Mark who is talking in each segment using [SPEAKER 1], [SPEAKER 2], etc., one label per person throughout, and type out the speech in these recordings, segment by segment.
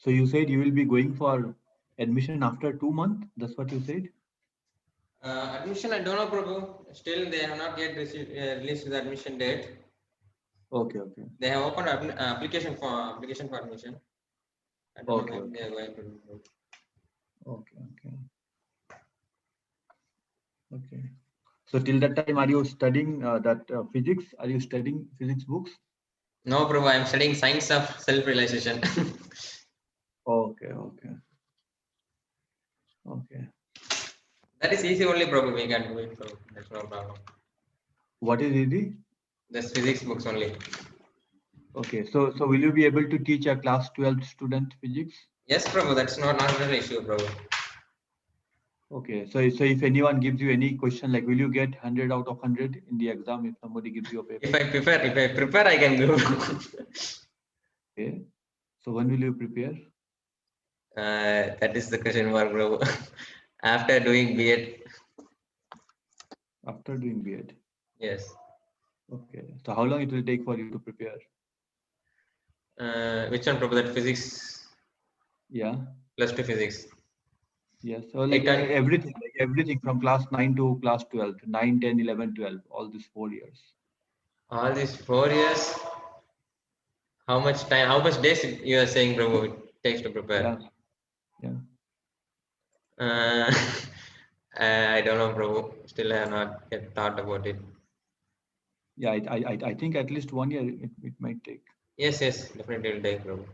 [SPEAKER 1] So you said you will be going for admission after 2 months. That's what you said.
[SPEAKER 2] Admission, I don't know, Prabhu. Still, they have not yet released the admission date.
[SPEAKER 1] Okay, okay.
[SPEAKER 2] They have opened application for admission. I don't know
[SPEAKER 1] Okay,
[SPEAKER 2] when they are going to do it.
[SPEAKER 1] okay, okay, okay. So till that time, are you studying that physics? Are you studying physics books?
[SPEAKER 2] No, Prabhu, I am studying science of self-realization.
[SPEAKER 1] Okay, okay, okay.
[SPEAKER 2] That is easy only, Prabhu. We can do it, Prabhu. That's no problem.
[SPEAKER 1] What is easy?
[SPEAKER 2] Just physics books only.
[SPEAKER 1] Okay, so will you be able to teach a class 12 student physics?
[SPEAKER 2] Yes, Prabhu. That's not an issue, Prabhu.
[SPEAKER 1] Okay, so if anyone gives you any question, like will you get 100 out of 100 in the exam if somebody gives you a paper?
[SPEAKER 2] If I prepare, I can do.
[SPEAKER 1] Okay, so when will you prepare?
[SPEAKER 2] That is the question mark, Prabhu. After doing B.Ed.
[SPEAKER 1] After doing B.Ed.
[SPEAKER 2] Yes.
[SPEAKER 1] Okay, so how long it will take for you to prepare?
[SPEAKER 2] Which one, Prabhu? That physics
[SPEAKER 1] Yeah.
[SPEAKER 2] plus 2 physics.
[SPEAKER 1] Yes, so like everything from class 9 to class 12, 9, 10, 11, 12, all these 4 years.
[SPEAKER 2] All these 4 years. How much time? How much days you are saying, Prabhu, it takes to prepare?
[SPEAKER 1] Yeah, yeah.
[SPEAKER 2] Uh, I don't know, Prabhu. Still, I have not yet thought about it.
[SPEAKER 1] Yeah, I think at least 1 year it might take.
[SPEAKER 2] Yes, definitely will take, Prabhu.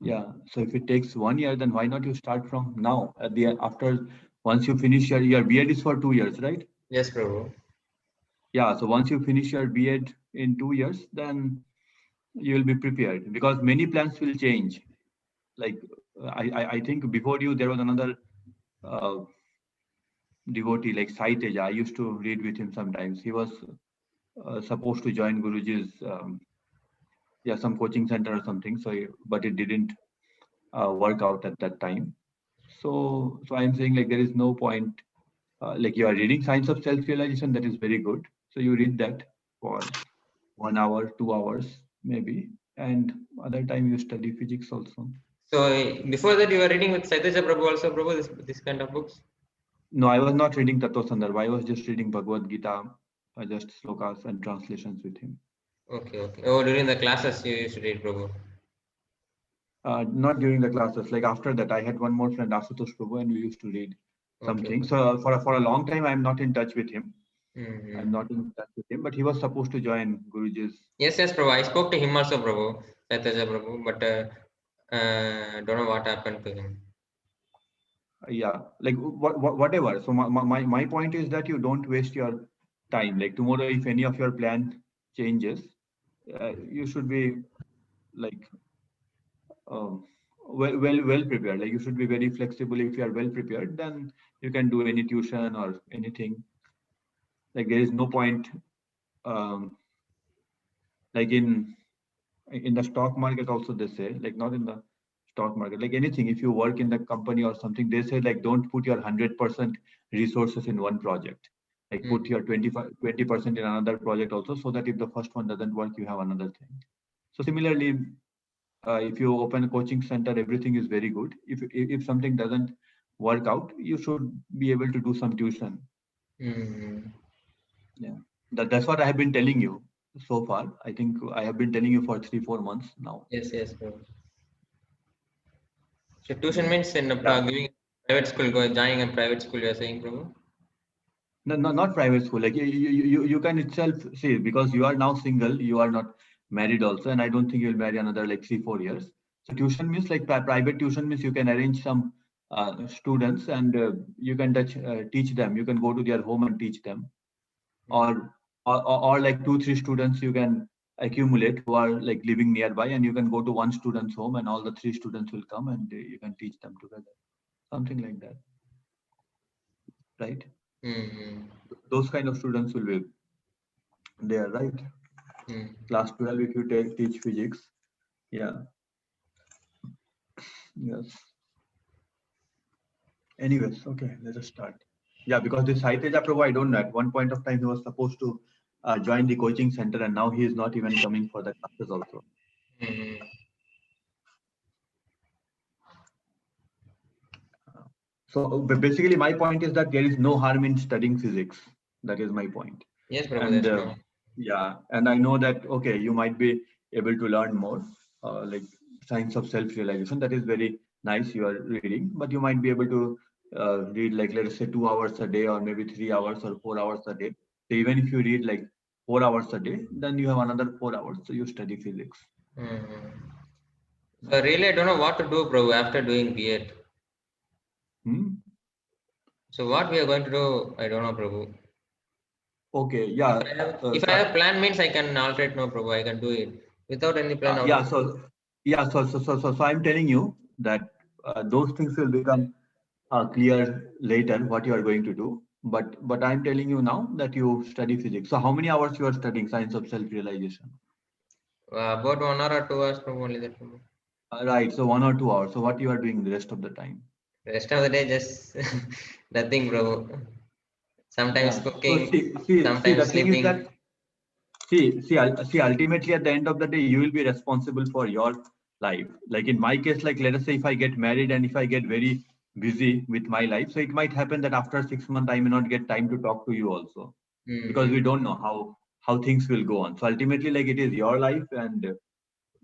[SPEAKER 1] Yeah, so if it takes 1 year, then why not you start from now? Once you finish your B.Ed is for 2 years, right?
[SPEAKER 2] Yes, Prabhu.
[SPEAKER 1] Yeah, so once you finish your B.Ed in 2 years, then you will be prepared because many plans will change. Like I think before you there was another uh, devotee like Sai Teja. I used to read with him sometimes. He was supposed to join Guruji's some coaching center or something. But it didn't work out at that time. So I'm saying like there is no point. Like you are reading Science of Self-Realization, that is very good. So you read that for 1 hour, 2 hours maybe, and other time you study physics also.
[SPEAKER 2] So before that, you were reading with Saityaja Prabhu also, Prabhu, this kind of books?
[SPEAKER 1] No, I was not reading Tattva Sandarbha. I was just reading Bhagavad Gita, just slokas and translations with him.
[SPEAKER 2] Okay. Oh, during the classes you used to read, Prabhu.
[SPEAKER 1] Not during the classes. Like after that, I had one more friend, Asutosh Prabhu, and we used to read something.
[SPEAKER 2] Okay.
[SPEAKER 1] So for a long time, I'm not in touch with him.
[SPEAKER 2] Mm-hmm.
[SPEAKER 1] I'm not in touch with him, but he was supposed to join Guruji's.
[SPEAKER 2] Yes, Prabhu. I spoke to him also, Prabhu, Saityaja Prabhu, but don't know what happened to him.
[SPEAKER 1] Yeah, like whatever. So my point is that you don't waste your time. Like tomorrow, if any of your plan changes, you should be like well prepared. Like you should be very flexible. If you are well prepared, then you can do any tuition or anything. Like there is no point um, like in the stock market also they say, like not in the stock market, like anything, if you work in the company or something, they say like don't put your 100% resources in one project, like put your 20% in another project also, so that if the first one doesn't work, you have another thing. So similarly, if you open a coaching center, everything is very good. If something doesn't work out, you should be able to do some tuition. Yeah, that's what I have been telling you so far. I think I have been telling you for 3-4 months now.
[SPEAKER 2] Yes, Prabhu. So tuition means in
[SPEAKER 1] Yeah.
[SPEAKER 2] giving private school, joining a private school, you are saying, Prabhu?
[SPEAKER 1] No, not private school. Like you can itself see, because you are now single, you are not married also, and I don't think you'll marry another like 3-4 years. So tuition means like private tuition means you can arrange some students, and you can teach them. You can go to their home and teach them, or like 2-3 students you can accumulate who are like living nearby, and you can go to one student's home, and all the 3 students will come, and you can teach them together, something like that, right? Those kind of students will be there, right? Class 12, if you teach physics. Yeah. Yes. Anyways, okay, let us start. Yeah, because this Sai Teja Prabhu, I don't know. At one point of time, he was supposed to join the coaching center, and now he is not even coming for the classes also. So basically, my point is that there is no harm in studying physics. That is my point.
[SPEAKER 2] Yes, Prabhu,
[SPEAKER 1] And
[SPEAKER 2] that's no.
[SPEAKER 1] yeah, and I know that okay, you might be able to learn more, like science of self-realization. That is very nice. You are reading, but you might be able to read like let us say 2 hours a day, or maybe 3 hours or 4 hours a day. So even if you read like 4 hours a day, then you have another 4 hours. So you study physics.
[SPEAKER 2] Mm-hmm. So really, I don't know what to do, Prabhu, after doing B.Ed.
[SPEAKER 1] Hmm?
[SPEAKER 2] So what we are going to do, I don't know, Prabhu.
[SPEAKER 1] Okay,
[SPEAKER 2] If
[SPEAKER 1] yeah.
[SPEAKER 2] I have if I
[SPEAKER 1] So
[SPEAKER 2] have plan means I can alterate, no, Prabhu, I can do it. Without any plan, how to
[SPEAKER 1] yeah,
[SPEAKER 2] do?
[SPEAKER 1] so I'm telling you that those things will become clear later what you are going to do. But I'm telling you now that you study physics. So how many hours you are studying science of self-realization?
[SPEAKER 2] About 1 hour or 2 hours, Prabhu, only that, Prabhu.
[SPEAKER 1] Right. So 1 or 2 hours. So what you are doing the rest of the time?
[SPEAKER 2] Rest of the day, just nothing, Prabhu. Sometimes
[SPEAKER 1] Yeah. So
[SPEAKER 2] cooking,
[SPEAKER 1] see, the
[SPEAKER 2] sometimes
[SPEAKER 1] thing is
[SPEAKER 2] sleeping.
[SPEAKER 1] that see, ultimately at the end of the day, you will be responsible for your life. Like in my case, like let us say if I get married and if I get very busy with my life, so it might happen that after 6 months I may not get time to talk to you also, because we
[SPEAKER 2] Mm-hmm.
[SPEAKER 1] don't know how things will go on. So ultimately, like it is your life and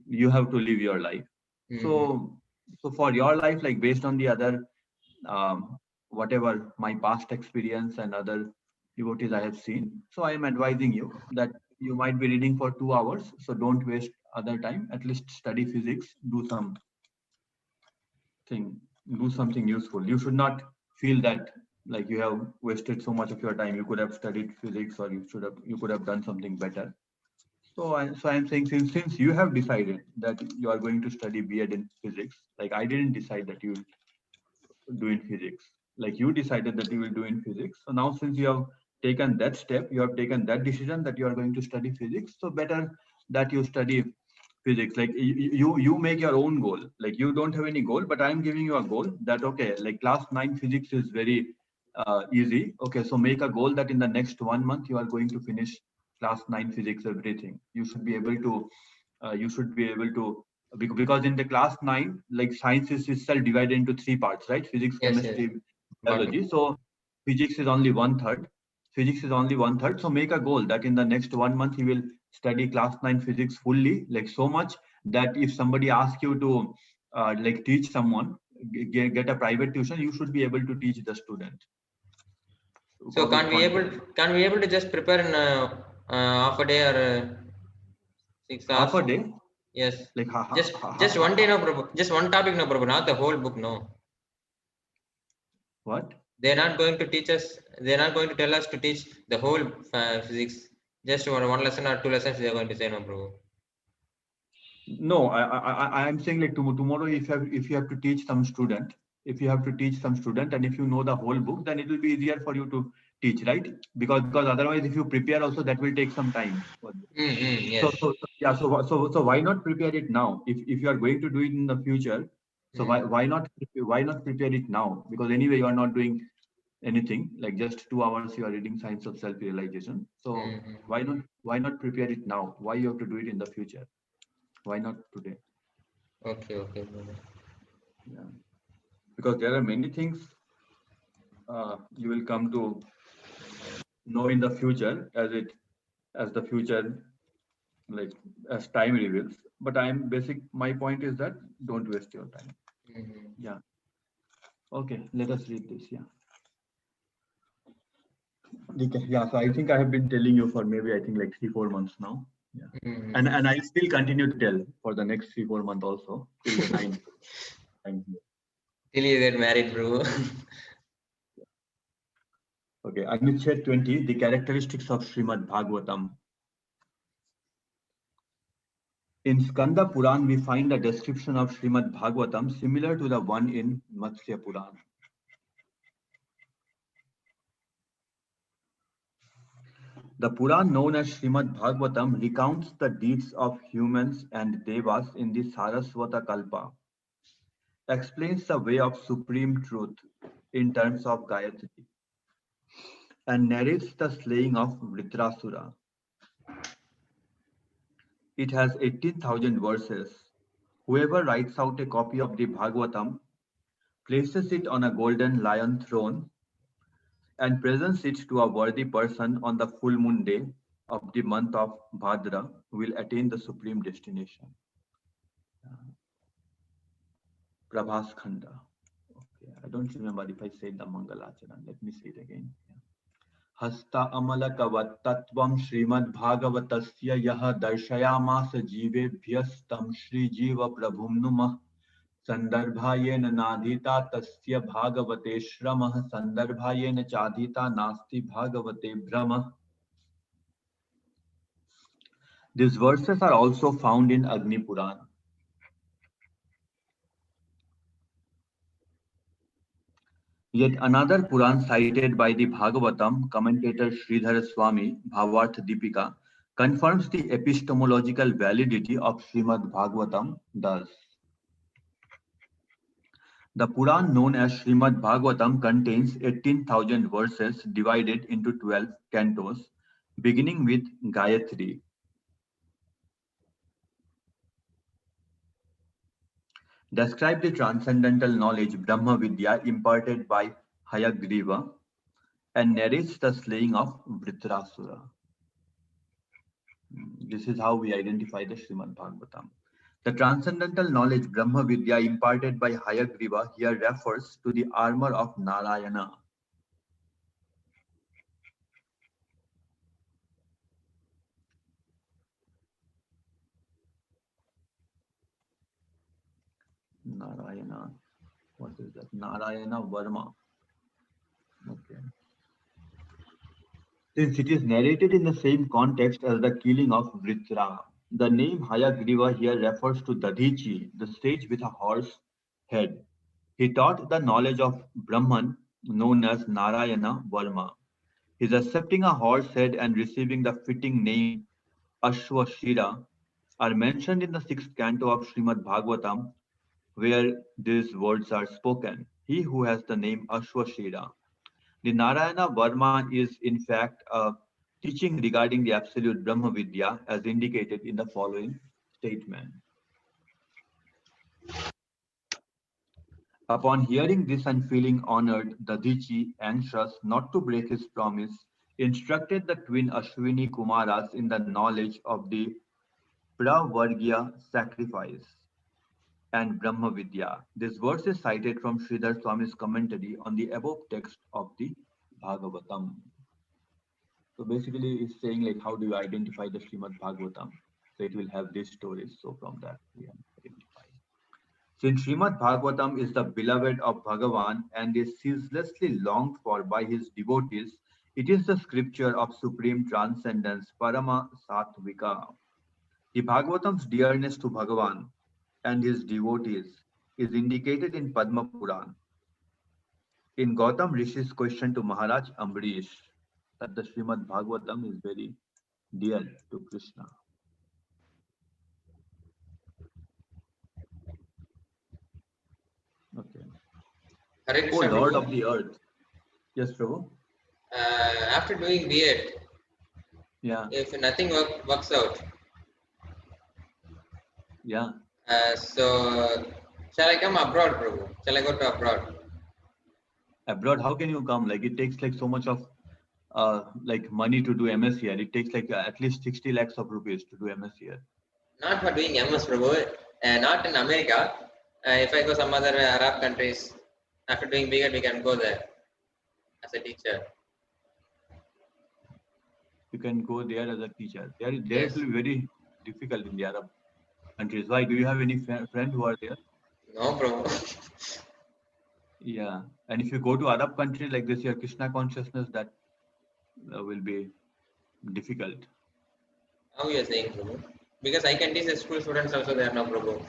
[SPEAKER 1] you have to live your life.
[SPEAKER 2] Mm-hmm.
[SPEAKER 1] So for your life, like based on the other whatever my past experience and other devotees I have seen. So I am advising you that you might be reading for 2 hours. So don't waste other time. At least study physics. Thing, do something useful. You should not feel that like you have wasted so much of your time. You could have studied physics, or you could have done something better. So I'm saying since you have decided that you are going to study B.Ed in physics, like I didn't decide that you do in physics. Like you decided that you will do in physics. So now since you have taken that step, you have taken that decision that you are going to study physics. So better that you study physics. Like you make your own goal. Like you don't have any goal, but I'm giving you a goal that okay, like class 9 physics is very easy. Okay, so make a goal that in the next 1 month you are going to finish class 9 physics everything. You should be able to because in the class 9 like science is itself divided into three parts, right? Physics,
[SPEAKER 2] Yes, yes.
[SPEAKER 1] chemistry,
[SPEAKER 2] Botany.
[SPEAKER 1] biology. So physics is only one third. So make a goal that in the next 1 month you will study class 9 physics fully, like so much that if somebody asks you to like teach someone, get a private tuition, you should be able to teach the student
[SPEAKER 2] So
[SPEAKER 1] with confidence.
[SPEAKER 2] can't we able to just prepare in half a day or 6 hours?
[SPEAKER 1] Half a day,
[SPEAKER 2] Yes.
[SPEAKER 1] like
[SPEAKER 2] Just one day, no, Prabhu. Just one topic, no, Prabhu. Not the whole book, no.
[SPEAKER 1] what?
[SPEAKER 2] They're not going to teach us. They're not going to tell us to teach the whole physics. Just one lesson or two lessons. They're going to say, no, Prabhu.
[SPEAKER 1] No, I'm saying like tomorrow if you have to teach some student, and if you know the whole book, then it will be easier for you to teach, right? Because otherwise, if you prepare also, that will take some time for you.
[SPEAKER 2] Mm-hmm,
[SPEAKER 1] So,
[SPEAKER 2] yes.
[SPEAKER 1] so yeah, so why not prepare it now? If you are going to do it in the future, so
[SPEAKER 2] Mm-hmm.
[SPEAKER 1] why not prepare it now? Because anyway, you are not doing anything. Like just 2 hours, you are reading Science of Self-Realization. So
[SPEAKER 2] Mm-hmm.
[SPEAKER 1] why not prepare it now? Why you have to do it in the future? Why not today?
[SPEAKER 2] Okay, okay, brother.
[SPEAKER 1] Yeah, because there are many things you will come to know in the future as the future, like as time reveals. But my point is that don't waste your time.
[SPEAKER 2] Mm-hmm.
[SPEAKER 1] Yeah. Okay, let us read this. Yeah. Okay. Yeah. So I think I have been telling you for maybe I think like 3-4 months now. Yeah.
[SPEAKER 2] Mm-hmm.
[SPEAKER 1] And I'll still continue to tell for the next 3-4 months also till the time I'm here.
[SPEAKER 2] Till you get married, bro.
[SPEAKER 1] Okay. Anuched 20, the characteristics of Srimad Bhagavatam. In Skanda Puran, we find a description of Srimad Bhagavatam similar to the one in Matsya Puran. The Puran known as Srimad Bhagavatam recounts the deeds of humans and devas in the Saraswata Kalpa, explains the way of supreme truth in terms of Gayatri, and narrates the slaying of Vritrasura. It has 18,000 verses. Whoever writes out a copy of the Bhagavatam places it on a golden lion throne, and presents it to a worthy person on the full moon day of the month of Bhadra will attain the supreme destination. Prabhas Khanda. Okay, I don't remember if I said the Mangalacharan. Let me say it again. हस्ता अमलकवत्तत्वं श्रीमद्भागवतस्य यः दर्शयामास जीवेभ्यस्तं श्रीजीवप्रभुं नुमः सन्दर्भायेन नाधीता तस्य भागवते श्रमः सन्दर्भायेन चाधीता नास्ति भागवते भ्रमः. These verses are also found in Agni Puran. Yet another Puran cited by the Bhagavatam commentator Sridhar Swami, Bhavarth Deepika, confirms the epistemological validity of Srimad Bhagavatam thus. The Puran known as Srimad Bhagavatam contains 18,000 verses divided into 12 cantos, beginning with Gayatri. Describe the transcendental knowledge Brahma Vidya imparted by Hayagriva and narrates the slaying of Vritrasura. This is how we identify the Srimad Bhagavatam. The transcendental knowledge Brahma Vidya imparted by Hayagriva here refers to the armor of Narayana. Narayana, what is that? Narayana Varma. Okay. Since it is narrated in the same context as the killing of Vritra, the name Hayagriva here refers to Dadichi, the sage with a horse head. He taught the knowledge of Brahman, known as Narayana Varma. His accepting a horse head and receiving the fitting name Ashwashira are mentioned in the sixth canto of Srimad Bhagavatam, where these words are spoken. He who has the name Ashwashira. The Narayana Varma is in fact a teaching regarding the absolute Brahma Vidya as indicated in the following statement. Upon hearing this and feeling honored, Dadichi, anxious not to break his promise, instructed the twin Ashwini Kumaras in the knowledge of the Pravargya sacrifice and Brahma Vidya. This verse is cited from Sridhar Swami's commentary on the above text of the Bhagavatam. So basically, it's saying like, how do you identify the Srimad Bhagavatam? So it will have these stories. So from that, we identify. Since Srimad Bhagavatam is the beloved of Bhagavan and is ceaselessly longed for by his devotees, it is the scripture of supreme transcendence, Parama Sattvika. The Bhagavatam's dearness to Bhagavan and his devotees is indicated in Padma Puran. In Gautam Rishi's question to Maharaj Ambarish, that the Srimad Bhagavatam is very dear to Krishna. Okay.
[SPEAKER 2] Hare
[SPEAKER 1] Oh
[SPEAKER 2] Krishna,
[SPEAKER 1] Lord
[SPEAKER 2] Prabhu.
[SPEAKER 1] of the earth. Yes, Prabhu.
[SPEAKER 2] After doing B.Ed,
[SPEAKER 1] Yeah.
[SPEAKER 2] if nothing works out,
[SPEAKER 1] Yeah.
[SPEAKER 2] so shall I come abroad, Prabhu? Shall I go to abroad?
[SPEAKER 1] Abroad, how can you come? Like it takes like so much of like money to do MS here. It takes like at least 60 lakhs of rupees to do MS here.
[SPEAKER 2] Not for doing MS, Prabhu. Not in America. If I go some other Arab countries, after doing B.Ed, we can go there as a teacher.
[SPEAKER 1] You can go there as a teacher. There
[SPEAKER 2] Yes.
[SPEAKER 1] it will be very difficult in the Arab countries. Why? Do you have any friends who are there?
[SPEAKER 2] No, Prabhu.
[SPEAKER 1] Yeah. And if you go to Arab country like this, your Krishna consciousness, that will be difficult.
[SPEAKER 2] How you are saying, Prabhu? Because I can teach the school students also there now, Prabhu.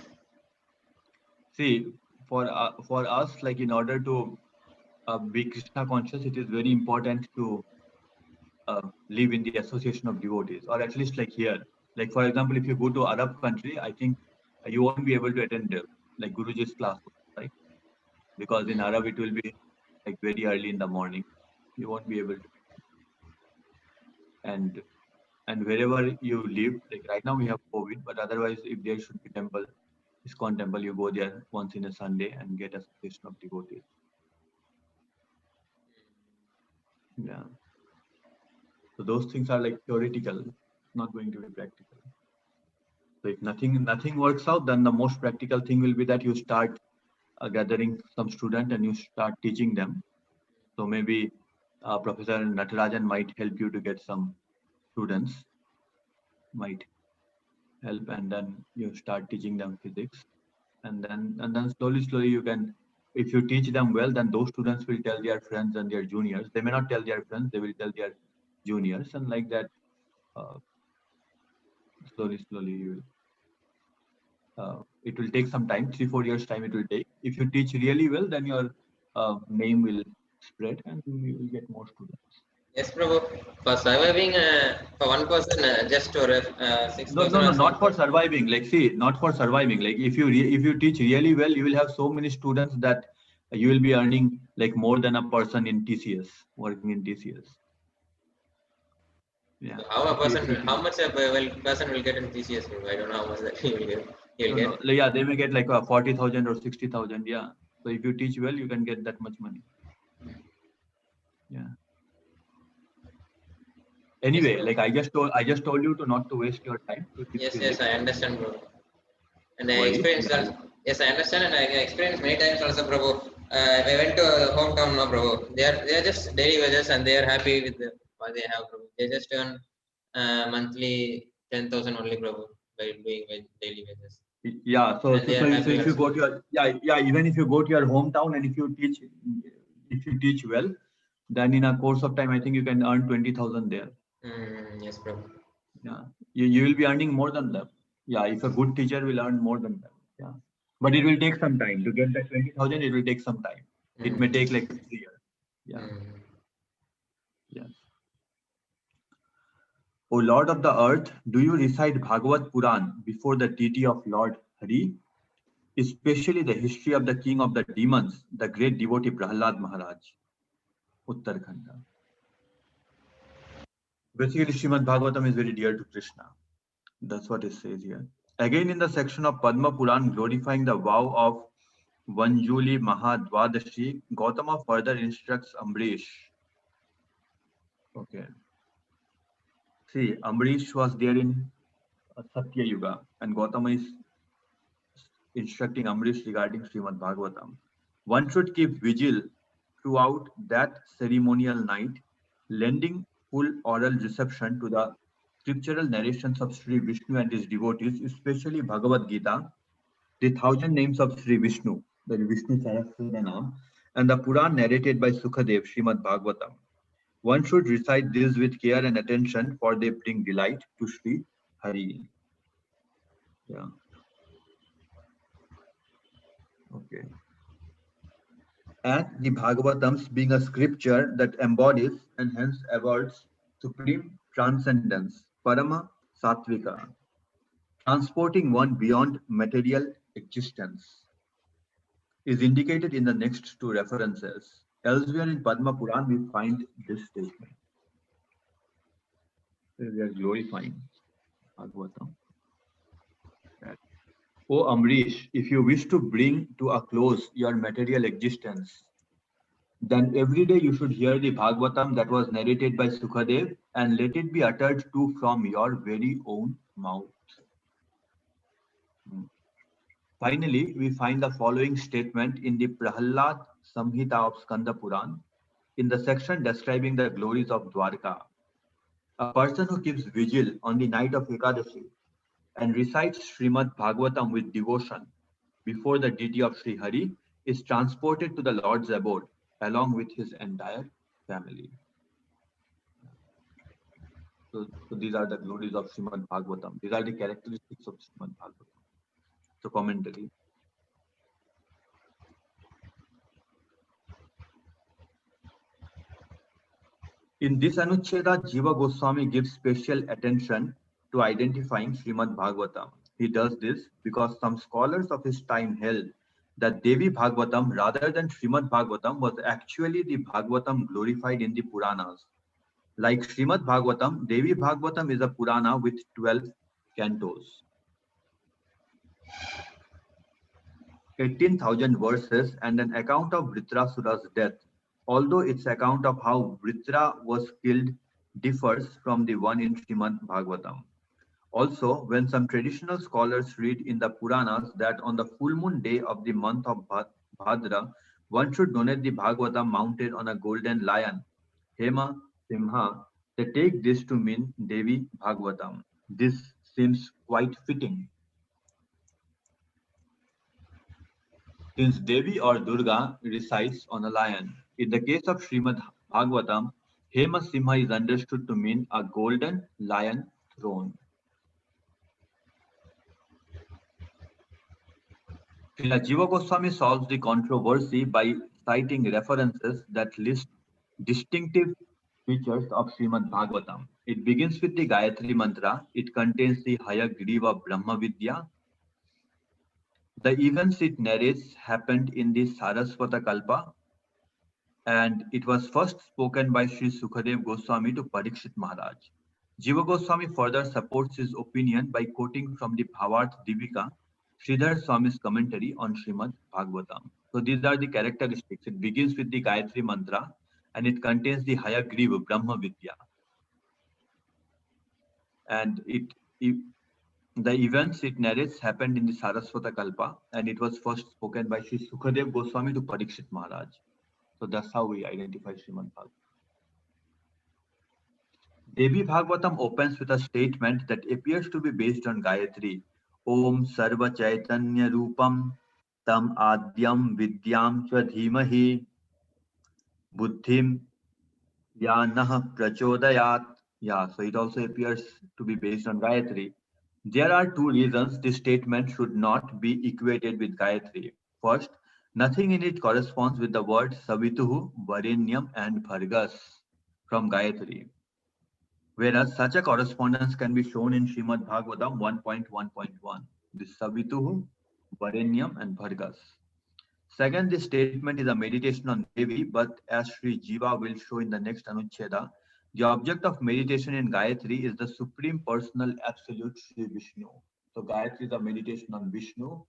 [SPEAKER 1] See, for us, like in order to be Krishna conscious, it is very important to live in the association of devotees, or at least like here. Like for example, if you go to Arab country, I think you won't be able to attend like Guruji's class, right? Because in Arab it will be like very early in the morning. You won't be able to. And wherever you live, like right now we have COVID, but otherwise, if there should be temple, ISKCON temple, you go there once in a Sunday and get association of devotees. Yeah. So those things are like theoretical, not going to be practical. So if nothing works out, then the most practical thing will be that you start gathering some student and you start teaching them. So maybe Professor Natarajan might help you to get some students, might help, and then you start teaching them physics, and then slowly you can, if you teach them well, then those students will tell their friends and their juniors. They may not tell their friends, they will tell their juniors, and like that, uh, slowly you will. It will take some time, 3-4 years time it will take. If you teach really well, then your name will spread and you will get more students.
[SPEAKER 2] Yes, Prabhu. For surviving, for one person, just to
[SPEAKER 1] No,
[SPEAKER 2] 6,000 or
[SPEAKER 1] not
[SPEAKER 2] 7,000.
[SPEAKER 1] for surviving. Like, see, not for surviving. Like, if you teach really well, you will have so many students that you will be earning like more than a person in TCS, working in TCS. Yeah.
[SPEAKER 2] So how a
[SPEAKER 1] If you
[SPEAKER 2] person,
[SPEAKER 1] teach.
[SPEAKER 2] how much a person will get in TCS? Prabhu? I don't know how much that he will get. He'll
[SPEAKER 1] No.
[SPEAKER 2] get.
[SPEAKER 1] Like, yeah, they may get like 40,000 or 60,000. Yeah. So if you teach well, you can get that much money. Yeah.
[SPEAKER 2] Yes,
[SPEAKER 1] Anyway,
[SPEAKER 2] Prabhu.
[SPEAKER 1] like I just told you to not to waste your time to teach
[SPEAKER 2] Yes,
[SPEAKER 1] physics.
[SPEAKER 2] I understand, bro. And
[SPEAKER 1] No
[SPEAKER 2] I
[SPEAKER 1] worries.
[SPEAKER 2] experienced also. Yes, I understand, and I experienced many times also, Prabhu. I went to hometown, no, Prabhu. They are just daily wages, and they are happy with what they have, Prabhu. They just earn monthly 10,000 only, Prabhu, by doing daily wages,
[SPEAKER 1] Yeah.
[SPEAKER 2] and they are
[SPEAKER 1] So
[SPEAKER 2] happy
[SPEAKER 1] if you
[SPEAKER 2] also.
[SPEAKER 1] go to your, even if you go to your hometown and if you teach well, then in a course of time, I think you can earn 20,000 there.
[SPEAKER 2] Yes, Prabhu.
[SPEAKER 1] Yeah. You will be earning more than them. Yeah. If a good teacher will earn more than them. Yeah. But it will take some time to get that 20,000. It will take some time. It may take like 3 years. Yeah. Yes. O Lord of the earth, do you recite Bhagavat Puran before the deity of Lord Hari? Especially the history of the king of the demons, the great devotee Prahlad Maharaj, Uttarakhand. Basically, Srimad Bhagavatam is very dear to Krishna. That's what it says here. Again, in the section of Padma Puran glorifying the vow of Vanjuli Mahadvadashi, Gautama further instructs Ambrish. Okay. See, Ambrish was there in Satya Yuga, and Gautama is instructing Ambrish regarding Srimad Bhagavatam. One should keep vigil throughout that ceremonial night, lending full oral reception to the scriptural narrations of Sri Vishnu and his devotees, especially Bhagavad Gita, the 1,000 names of Sri Vishnu, the Vishnu Sahasranam, and the Puran narrated by Sukadev, Srimad Bhagavatam. One should recite this with care and attention, for they bring delight to Sri Hari. Yeah. Okay. And the Bhagavatams being a scripture that embodies and hence awards supreme transcendence, Parama Sattvika, transporting one beyond material existence, is indicated in the next two references. Elsewhere in Padma Puran, we find this statement. We are glorifying Bhagavatam. O Amrish, if you wish to bring to a close your material existence, then every day you should hear the Bhagavatam that was narrated by Sukadev and let it be uttered too from your very own mouth. Finally, we find the following statement in the Prahalad Samhita of Skanda Puran in the section describing the glories of Dwarka. A person who keeps vigil on the night of Ekadashi and recites Srimad Bhagavatam with devotion before the deity of Sri Hari is transported to the Lord's abode along with his entire family. So these are the glories of Srimad Bhagavatam. These are the characteristics of Srimad Bhagavatam. So commentary. In this Anucheda, Jiva Goswami gives special attention to identifying Srimad Bhagavatam. He does this because some scholars of his time held that Devi Bhagavatam rather than Srimad Bhagavatam was actually the Bhagavatam glorified in the Puranas. Like Srimad Bhagavatam, Devi Bhagavatam is a Purana with 12 cantos. 18,000 verses and an account of Vritrasura's death, although its account of how Vritra was killed differs from the one in Srimad Bhagavatam. Also, when some traditional scholars read in the Puranas that on the full moon day of the month of Bhadra, one should donate the Bhagavatam mounted on a golden lion, Hema Simha, they take this to mean Devi Bhagavatam. This seems quite fitting, since Devi or Durga resides on a lion. In the case of Srimad Bhagavatam, Hema Simha is understood to mean a golden lion throne. Srila Jiva Goswami solves the controversy by citing references that list distinctive features of Srimad Bhagavatam. It begins with the Gayatri Mantra. It contains the Hayagriva Brahma Vidya. The events it narrates happened in the Saraswata Kalpa, and it was first spoken by Sri Sukadev Goswami to Parikshit Maharaj. Jiva Goswami further supports his opinion by quoting from the Bhavarth Divika, Sridhar Swami's commentary on Srimad Bhagavatam. So these are the characteristics. It begins with the Gayatri Mantra and it contains the Hayagriva Brahma Vidya. And the events it narrates happened in the Saraswata Kalpa and it was first spoken by Sri Sukadev Goswami to Parikshit Maharaj. So that's how we identify Srimad Bhagavatam. Devi Bhagavatam opens with a statement that appears to be based on Gayatri. Om Sarva Chaitanya Rupam Tam Adyam Vidyam Chva Dhimahi Buddhim Yanah Prachodayat. Yeah, so it also appears to be based on Gayatri. There are two reasons this statement should not be equated with Gayatri. First, nothing in it corresponds with the words Savituhu, Varenyam and Bhargas from Gayatri. Whereas such a correspondence can be shown in Srimad Bhagavatam 1.1.1, the Savituhu, Varenyam and Bhargas. Second, this statement is a meditation on Devi, but as Sri Jiva will show in the next Anucheda, the object of meditation in Gayatri is the Supreme Personal Absolute Sri Vishnu. So Gayatri is a meditation on Vishnu,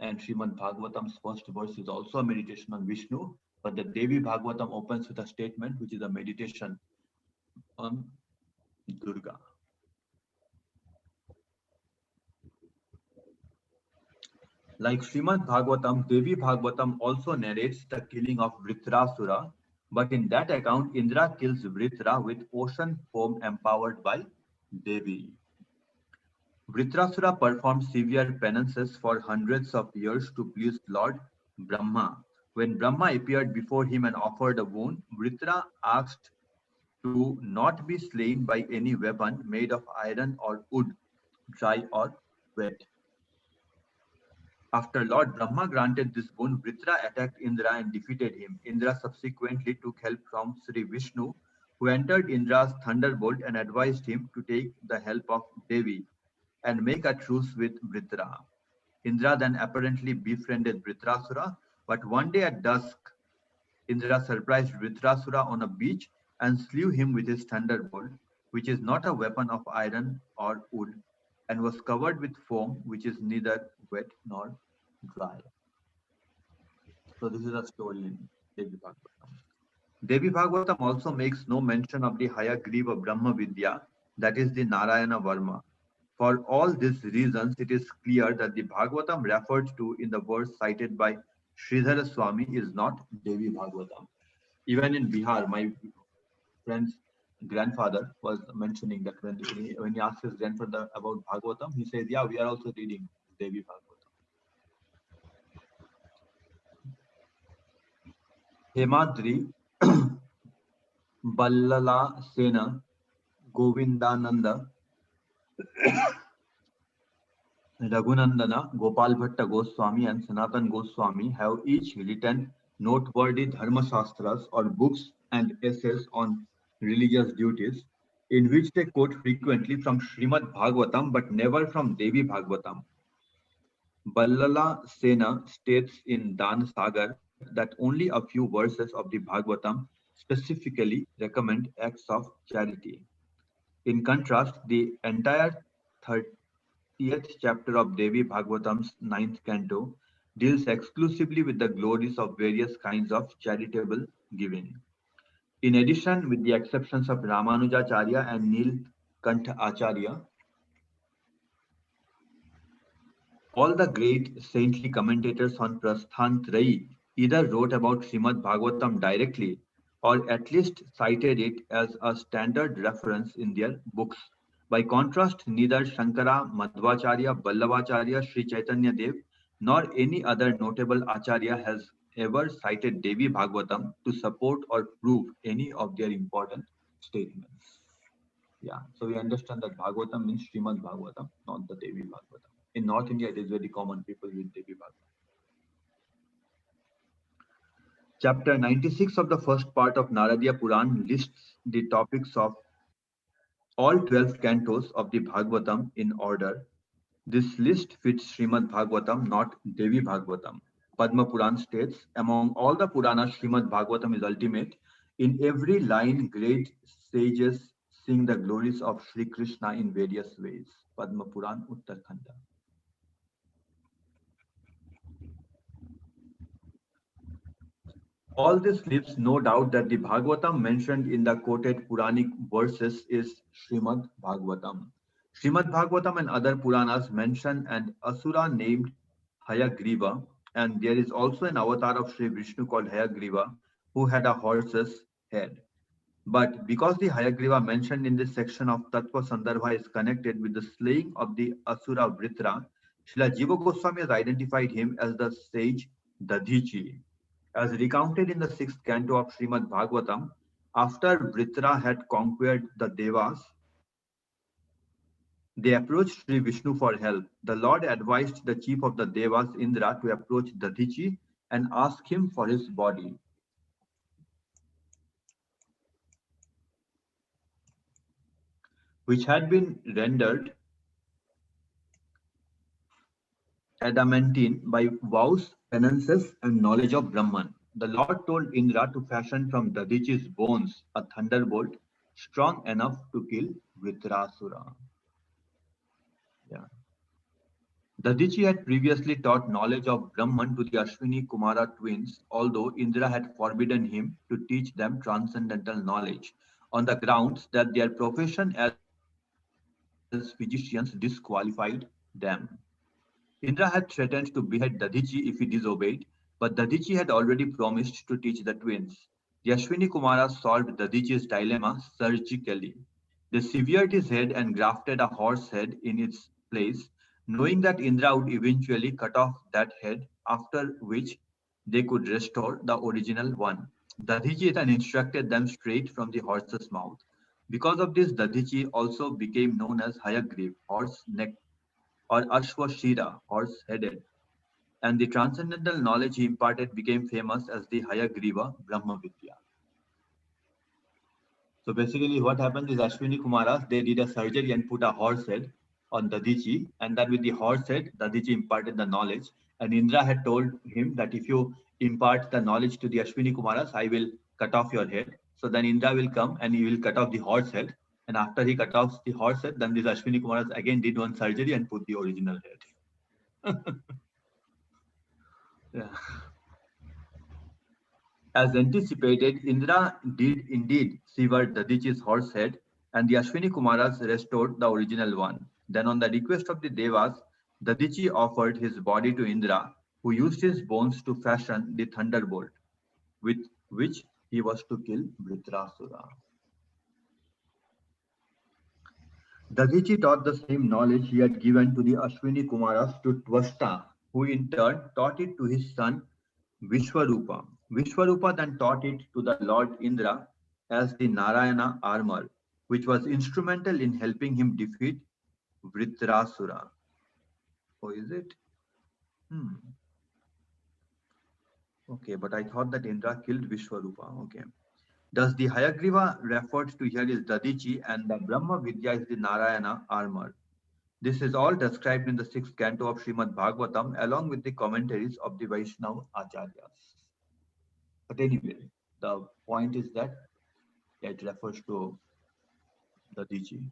[SPEAKER 1] and Srimad Bhagavatam's first verse is also a meditation on Vishnu, but the Devi Bhagavatam opens with a statement which is a meditation on Durga. Like Srimad Bhagavatam, Devi Bhagavatam also narrates the killing of Vritrasura, but in that account, Indra kills Vritra with ocean foam empowered by Devi. Vritrasura performed severe penances for hundreds of years to please Lord Brahma. When Brahma appeared before him and offered a boon, Vritra asked to not be slain by any weapon made of iron or wood, dry or wet. After Lord Brahma granted this boon, Vritra attacked Indra and defeated him. Indra subsequently took help from Sri Vishnu, who entered Indra's thunderbolt and advised him to take the help of Devi and make a truce with Vritra. Indra then apparently befriended Vritrasura, but one day at dusk, Indra surprised Vritrasura on a beach and slew him with his thunderbolt, which is not a weapon of iron or wood, and was covered with foam, which is neither wet nor dry. So this is a story in Devi Bhagavatam. Devi Bhagavatam also makes no mention of the Hayagriva Brahma Vidya, that is the Narayana Varma. For all these reasons, it is clear that the Bhagavatam referred to in the verse cited by Sridhara Swami is not Devi Bhagavatam. Even in Bihar, my friend's grandfather was mentioning that when he asked his grandfather about Bhagavatam, he says, yeah, we are also reading Devi Bhagavatam. Hemadri Ballala Sena, Govindananda, Raghunandana, Gopal Bhatta Goswami and Sanatan Goswami have each written noteworthy Dharma Shastras or books and essays on religious duties, in which they quote frequently from Srimad Bhagavatam but never from Devi Bhagavatam. Ballala Sena states in Dan Sagar that only a few verses of the Bhagavatam specifically recommend acts of charity. In contrast, the entire 30th chapter of Devi Bhagavatam's ninth canto deals exclusively with the glories of various kinds of charitable giving. In addition, with the exceptions of Ramanujacharya and Nilkantha Acharya, all the great saintly commentators on Prasthantrayi either wrote about Srimad Bhagavatam directly or at least cited it as a standard reference in their books. By contrast, neither Shankara, Madhvacharya, Vallabhacharya, Sri Chaitanya Dev, nor any other notable Acharya has ever cited Devi Bhagavatam to support or prove any of their important statements. Yeah, so we understand that Bhagavatam means Srimad Bhagavatam, not the Devi Bhagavatam. In North India, it is very common people with Devi Bhagavatam. Chapter 96 of the first part of Naradiya Puran lists the topics of all 12 cantos of the Bhagavatam in order. This list fits Srimad Bhagavatam, not Devi Bhagavatam. Padma Puran states, among all the Puranas, Srimad Bhagavatam is ultimate. In every line, great sages sing the glories of Sri Krishna in various ways. Padma Puran, Uttarakhanda. All this leaves no doubt that the Bhagavatam mentioned in the quoted Puranic verses is Srimad Bhagavatam. Srimad Bhagavatam and other Puranas mention an Asura named Hayagriva, and there is also an avatar of Sri Vishnu called Hayagriva who had a horse's head. But because the Hayagriva mentioned in this section of Tattva Sandarbha is connected with the slaying of the Asura Vritra, Srila Jiva Goswami has identified him as the sage Dadhichi. As recounted in the sixth canto of Srimad Bhagavatam, after Vritra had conquered the Devas, they approached Sri Vishnu for help. The Lord advised the chief of the Devas, Indra, to approach Dadhichi and ask him for his body. Which had been rendered adamantine by vows, penances, and knowledge of Brahman. The Lord told Indra to fashion from Dadhichi's bones a thunderbolt strong enough to kill Vritrasura. Yeah. Dadichi had previously taught knowledge of Brahman to the Ashwini Kumara twins, although Indra had forbidden him to teach them transcendental knowledge on the grounds that their profession as physicians disqualified them. Indra had threatened to behead Dadichi if he disobeyed, but Dadichi had already promised to teach the twins. The Ashwini Kumaras solved Dadichi's dilemma surgically. They severed his head and grafted a horse head in its place, knowing that Indra would eventually cut off that head, after which they could restore the original one. Dadichi then instructed them straight from the horse's mouth. Because of this, Dadichi also became known as Hayagriv, horse-necked, or Ashwashira, horse-headed, and the transcendental knowledge he imparted became famous as the Hayagriva Brahma Vidya. So basically what happened is Ashwini Kumaras, they did a surgery and put a horse head on Dadichi, and then with the horse head, Dadichi imparted the knowledge. And Indra had told him that if you impart the knowledge to the Ashwini Kumaras, I will cut off your head. So then Indra will come and he will cut off the horse head. And after he cut off the horse head, then this Ashwini Kumaras again did one surgery and put the original head. Yeah. As anticipated, Indra did indeed sever Dadichi's horse head, and the Ashwini Kumaras restored the original one. Then, on the request of the Devas, Dadichi offered his body to Indra, who used his bones to fashion the thunderbolt, with which he was to kill Vritrasura. Dadichi taught the same knowledge he had given to the Ashwini Kumaras to Twasta, who in turn taught it to his son Vishwarupa. Vishwarupa then taught it to the Lord Indra as the Narayana armor, which was instrumental in helping him defeat Vritrasura. Oh, is it? Okay, but I thought that Indra killed Vishwarupa. Okay. Thus, the Hayagriva referred to here is Dadichi, and the Brahma Vidya is the Narayana armor. This is all described in the sixth canto of Srimad Bhagavatam, along with the commentaries of the Vaishnava Acharyas. But anyway, the point is that it refers to Dadichi.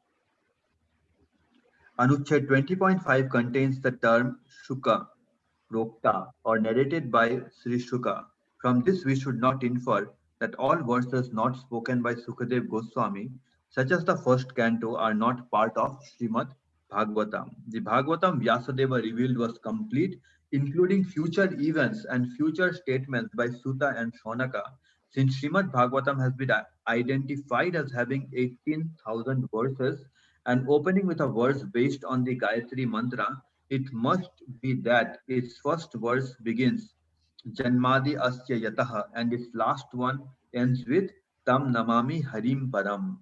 [SPEAKER 1] Anuchhed 20.5 contains the term Shuka, prokta or narrated by Sri Shuka. From this, we should not infer that all verses not spoken by Sukadev Goswami, such as the first canto, are not part of Srimad Bhagavatam. The Bhagavatam Vyasadeva revealed was complete, including future events and future statements by Sutta and Shonaka. Since Srimad Bhagavatam has been identified as having 18,000 verses and opening with a verse based on the Gayatri Mantra, it must be that its first verse begins Janmadi Asya Yataha and its last one ends with Tam Namami Harim Param.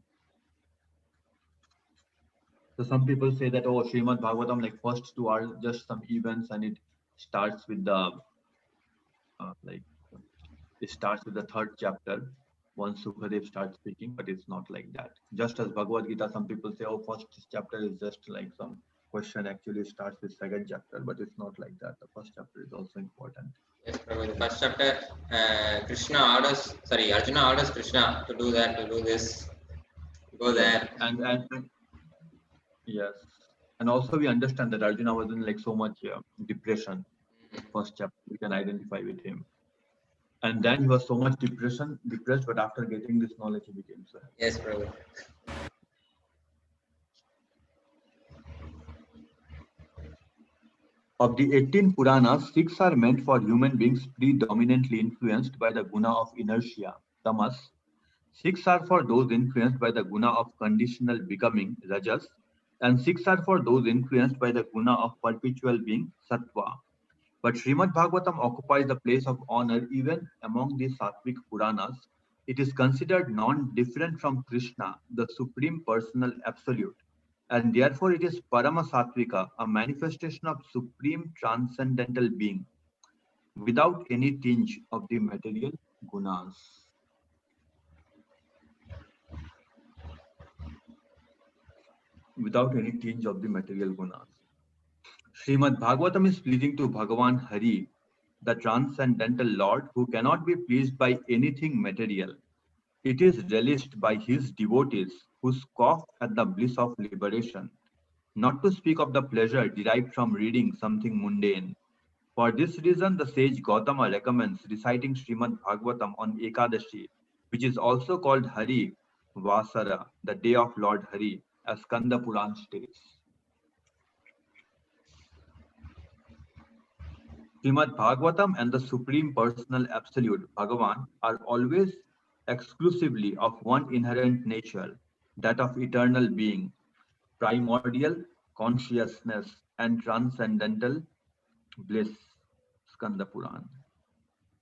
[SPEAKER 1] So some people say that, oh, Srimad Bhagavatam, like first two are just some events and it starts with the like it starts with the third chapter once Sukadev starts speaking, but it's not like that. Just as Bhagavad Gita, some people say, oh, first chapter is just like some question actually starts with second chapter, but it's not like that. The first chapter is also important.
[SPEAKER 2] Yes, Prabhu. The first chapter, Arjuna orders Krishna to do that, to do this, go there.
[SPEAKER 1] And yes, and also we understand that Arjuna was in like so much depression. First chapter, we can identify with him. And then he was so much depressed, but after getting this knowledge, he became so happy.
[SPEAKER 2] Yes, Prabhu.
[SPEAKER 1] Of the 18 Puranas, 6 are meant for human beings predominantly influenced by the guna of inertia, tamas. 6 are for those influenced by the guna of conditional becoming, rajas. And 6 are for those influenced by the guna of perpetual being, sattva. But Srimad Bhagavatam occupies the place of honor even among the Sattvic Puranas. It is considered non-different from Krishna, the Supreme Personal Absolute, and therefore it is Parama Sattvika, a manifestation of Supreme Transcendental Being, without any tinge of the material gunas. Without any tinge of the material gunas. Srimad Bhagavatam is pleasing to Bhagavan Hari, the transcendental Lord who cannot be pleased by anything material. It is relished by his devotees who scoff at the bliss of liberation, not to speak of the pleasure derived from reading something mundane. For this reason, the sage Gautama recommends reciting Srimad Bhagavatam on Ekadashi, which is also called Hari Vasara, the day of Lord Hari, as Skanda Puran states. Srimad Bhagavatam and the Supreme Personal Absolute, Bhagavan, are always exclusively of one inherent nature, that of eternal being, primordial consciousness, and transcendental bliss. Skanda Puran.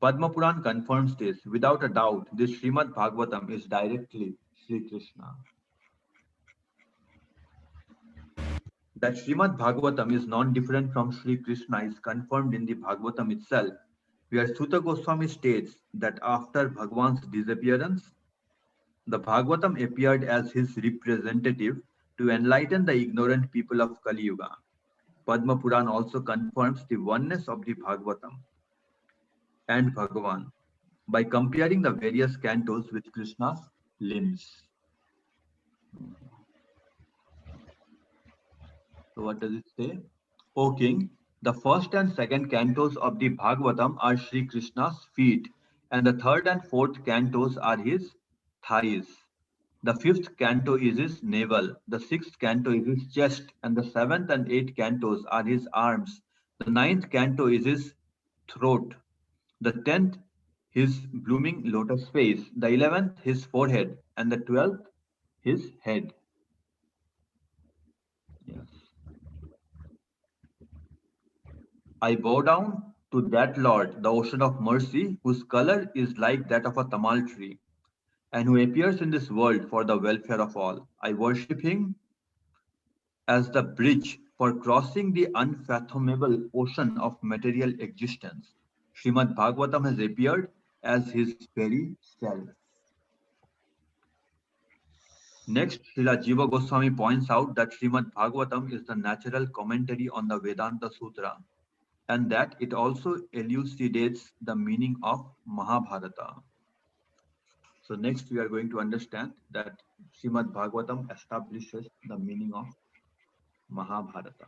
[SPEAKER 1] Padma Puran confirms this. Without a doubt, this Srimad Bhagavatam is directly Sri Krishna. That Srimad Bhagavatam is non-different from Sri Krishna is confirmed in the Bhagavatam itself, where Sutta Goswami states that after Bhagavan's disappearance, the Bhagavatam appeared as his representative to enlighten the ignorant people of Kali Yuga. Padma Puran also confirms the oneness of the Bhagavatam and Bhagavan by comparing the various cantos with Krishna's limbs. So what does it say? O king, the first and second cantos of the Bhagavatam are Sri Krishna's feet, and the third and fourth cantos are his thighs. The fifth canto is his navel, the sixth canto is his chest, and the seventh and eighth cantos are his arms. The ninth canto is his throat, the 10th his blooming lotus face, the 11th his forehead, and the 12th his head. Yes. I bow down to that Lord, the ocean of mercy, whose color is like that of a tamal tree, and who appears in this world for the welfare of all. I worship him as the bridge for crossing the unfathomable ocean of material existence. Srimad Bhagavatam has appeared as his very self. Next, Srila Jiva Goswami points out that Srimad Bhagavatam is the natural commentary on the Vedanta Sutra, and that it also elucidates the meaning of Mahabharata. So next we are going to understand that Srimad Bhagavatam establishes the meaning of Mahabharata.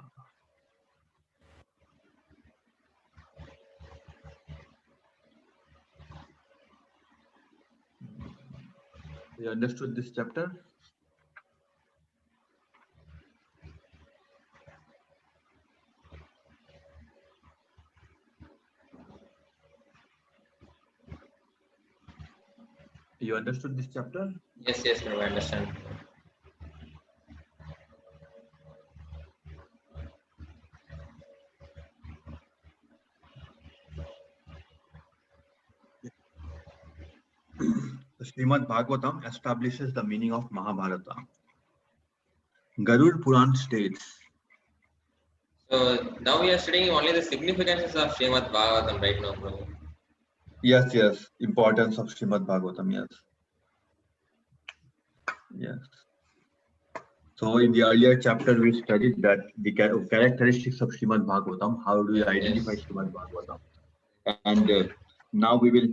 [SPEAKER 1] You understood this chapter? You understood this chapter?
[SPEAKER 2] Yes, yes, Prabhu, I understand.
[SPEAKER 1] The Srimad Bhagavatam establishes the meaning of Mahabharata. Garud Puran states.
[SPEAKER 2] So now we are studying only the significances of Srimad Bhagavatam right now, Prabhu.
[SPEAKER 1] Yes, yes. Importance of Srimad Bhagavatam, yes. Yes. So in the earlier chapter, we studied that the characteristics of Srimad Bhagavatam. How do you identify
[SPEAKER 2] Yes.
[SPEAKER 1] Srimad Bhagavatam? And now we will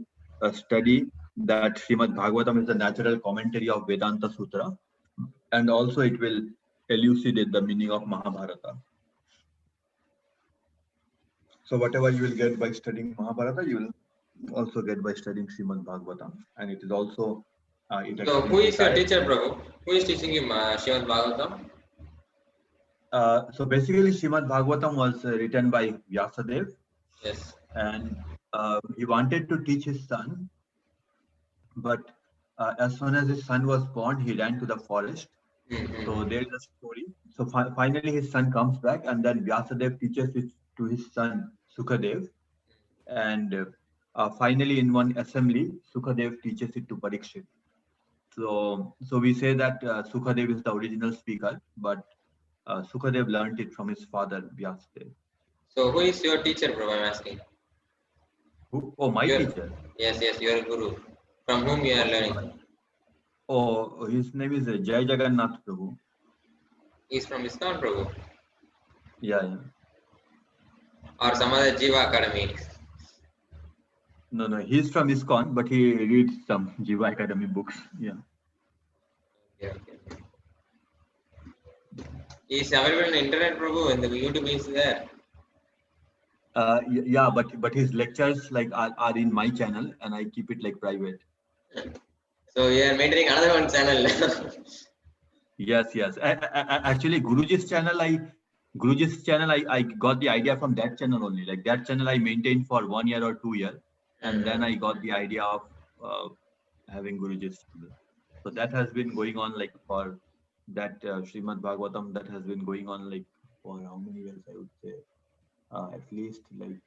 [SPEAKER 1] study that Srimad Bhagavatam is the natural commentary of Vedanta Sutra, and also it will elucidate the meaning of Mahabharata. So whatever you will get by studying Mahabharata, you will also get by studying Srimad Bhagavatam, and it is also it
[SPEAKER 2] So who
[SPEAKER 1] explains
[SPEAKER 2] is your
[SPEAKER 1] entire.
[SPEAKER 2] teacher, Prabhu? Who is teaching you Srimad Bhagavatam?
[SPEAKER 1] So basically, Srimad Bhagavatam was written by Vyasadev,
[SPEAKER 2] Yes.
[SPEAKER 1] and he wanted to teach his son, but as soon as his son was born, he ran to the forest.
[SPEAKER 2] Mm-hmm.
[SPEAKER 1] So there is a story. So finally, his son comes back, and then Vyasadev teaches it to his son Sukadev, and finally, in one assembly, Sukadev teaches it to Parikshit. So we say that Sukadev is the original speaker, but Sukadev learned it from his father Vyasadev.
[SPEAKER 2] So who is your teacher, Prabhu? I'm asking.
[SPEAKER 1] Who? Oh, my
[SPEAKER 2] Your
[SPEAKER 1] teacher.
[SPEAKER 2] yes, your guru. From whom you are
[SPEAKER 1] Okay,
[SPEAKER 2] learning?
[SPEAKER 1] his name is Jai Jagannath Prabhu.
[SPEAKER 2] He's from ISKCON, Prabhu,
[SPEAKER 1] Yeah, yeah.
[SPEAKER 2] or some other Jiva Academy.
[SPEAKER 1] No, he's from ISKCON, but he reads some Jiva Academy books. Yeah.
[SPEAKER 2] Okay. He's available on the internet, Prabhu, and the YouTube is there.
[SPEAKER 1] Yeah, but his lectures like are in my channel, and I keep it like private.
[SPEAKER 2] So you are maintaining another one channel.
[SPEAKER 1] Yes. Actually, Guruji's channel, I got the idea from that channel only. Like that channel I maintained for 1 year or 2 years, and then I got the idea of having Guruji's channel. So that has been going on like for that Srimad Bhagavatam, that has been going on like for how many years I would say, at least like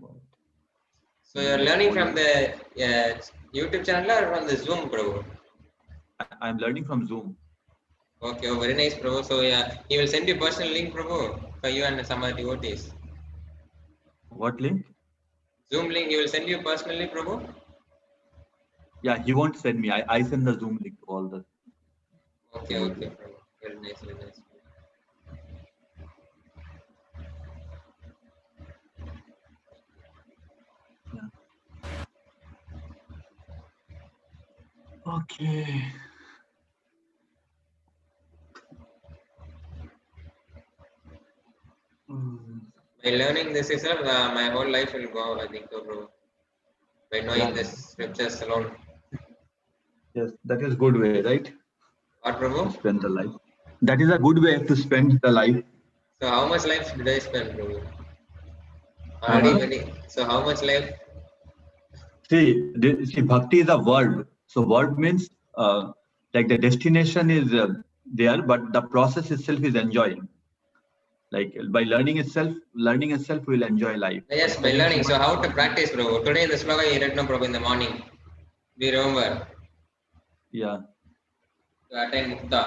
[SPEAKER 1] what?
[SPEAKER 2] So you are
[SPEAKER 1] Maybe
[SPEAKER 2] learning
[SPEAKER 1] 4
[SPEAKER 2] from
[SPEAKER 1] years.
[SPEAKER 2] the YouTube channel or from the Zoom, Prabhu?
[SPEAKER 1] I'm learning from Zoom.
[SPEAKER 2] Okay, very nice, Prabhu. So yeah, he will send you personal link, Prabhu, for you and some other devotees.
[SPEAKER 1] What link?
[SPEAKER 2] Zoom link, he will send you personally, Prabhu.
[SPEAKER 1] Yeah, he won't send me. I send the Zoom link to all the
[SPEAKER 2] Okay,
[SPEAKER 1] devotees.
[SPEAKER 2] Prabhu. Very nice, very nice.
[SPEAKER 1] Yeah. Okay.
[SPEAKER 2] By learning this itself, my whole life will go, I think, so, Prabhu. By knowing
[SPEAKER 1] Yeah.
[SPEAKER 2] the scriptures alone.
[SPEAKER 1] Yes, that is good way, right?
[SPEAKER 2] What,
[SPEAKER 1] To
[SPEAKER 2] Prabhu?
[SPEAKER 1] spend the life. That is a good way to spend the life.
[SPEAKER 2] So how much life did I spend, Prabhu? Already
[SPEAKER 1] Uh-huh.
[SPEAKER 2] many. So how much life?
[SPEAKER 1] See, bhakti is a verb. So verb means like the destination is there, but the process itself is enjoying. Like by learning itself will enjoy life. By
[SPEAKER 2] Yes, by
[SPEAKER 1] studying
[SPEAKER 2] learning. So
[SPEAKER 1] Srimad
[SPEAKER 2] how to
[SPEAKER 1] Bhagavatam.
[SPEAKER 2] practice, Prabhu? Today in the sloga you read, no, Prabhu, in the morning. Do you remember?
[SPEAKER 1] Yeah.
[SPEAKER 2] To attain mukta.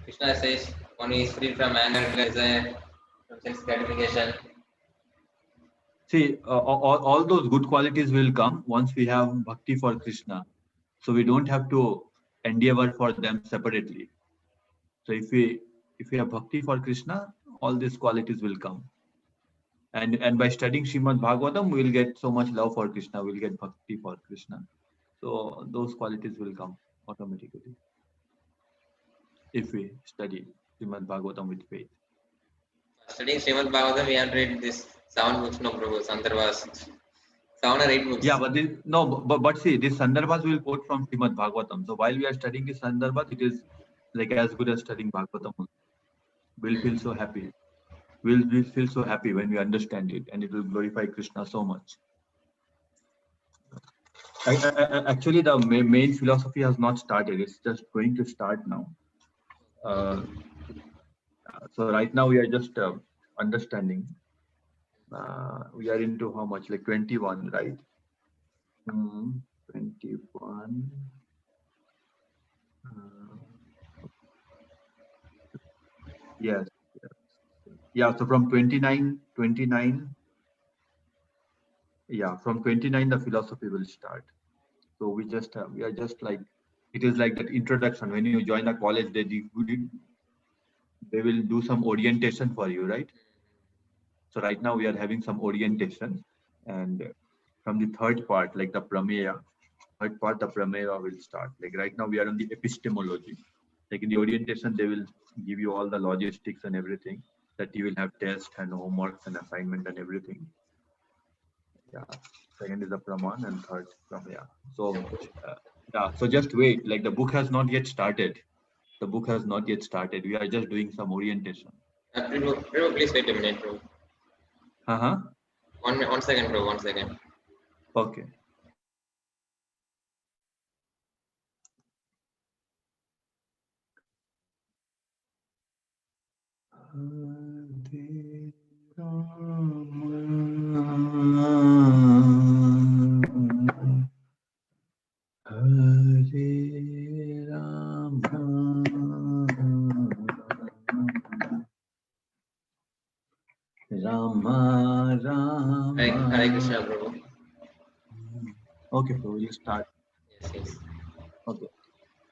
[SPEAKER 2] Krishna says, one is free from anger, desire, from sense gratification.
[SPEAKER 1] See, all those good qualities will come once we have bhakti for Krishna. So we don't have to endeavor for them separately. So if we have bhakti for Krishna, all these qualities will come. And by studying Srimad Bhagavatam, we'll get so much love for Krishna. We'll get bhakti for Krishna. So those qualities will come automatically if we study Srimad Bhagavatam with faith.
[SPEAKER 2] Studying Srimad Bhagavatam, we have to read this 7 books, no, Prabhu, Sandarbhas. So I want to read books.
[SPEAKER 1] Yeah, but but see, these sandarbhas will quote from Srimad Bhagavatam. So while we are studying this sandarbhas, it is like as good as studying Bhagavatam. We'll feel so happy. We'll feel so happy when we understand it, and it will glorify Krishna so much. Actually, the main philosophy has not started. It's just going to start now. So right now we are just understanding. We are into how much? Like 21, right? 21. Yes. Yeah. So from 29. Yeah, from 29 the philosophy will start. So we are just like, it is like that introduction. When you join a college, they will do some orientation for you, right? So right now we are having some orientation, and from the third part, like the prameya, third part, the prameya will start. Like right now we are on the epistemology. Like in the orientation, they will give you all the logistics and everything, that you will have tests and homeworks and assignment and everything. Yeah. Second is the praman and third prameya. So yeah, so just wait. Like the book has not yet started. The book has not yet started. We are just doing some orientation.
[SPEAKER 2] Prabhu, please wait a minute, bro. One second, bro. 1 second.
[SPEAKER 1] Okay. Hare Rama, Hare Rama, Rama Rama.
[SPEAKER 2] Hare Krishna, Prabhu.
[SPEAKER 1] Okay, so we'll start.
[SPEAKER 2] Yes.
[SPEAKER 1] Okay.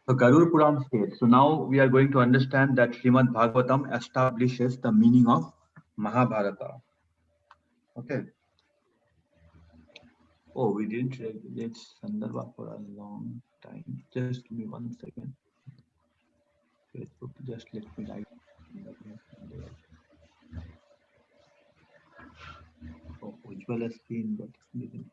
[SPEAKER 1] So Garur Puran states, so now we are going to understand that Srimad Bhagavatam establishes the meaning of Mahabharata. Okay. Oh, we didn't read this Sandarbha for a long time. Just give me 1 second. Facebook, just let me write. Oh, Ujjwal has seen, but didn't.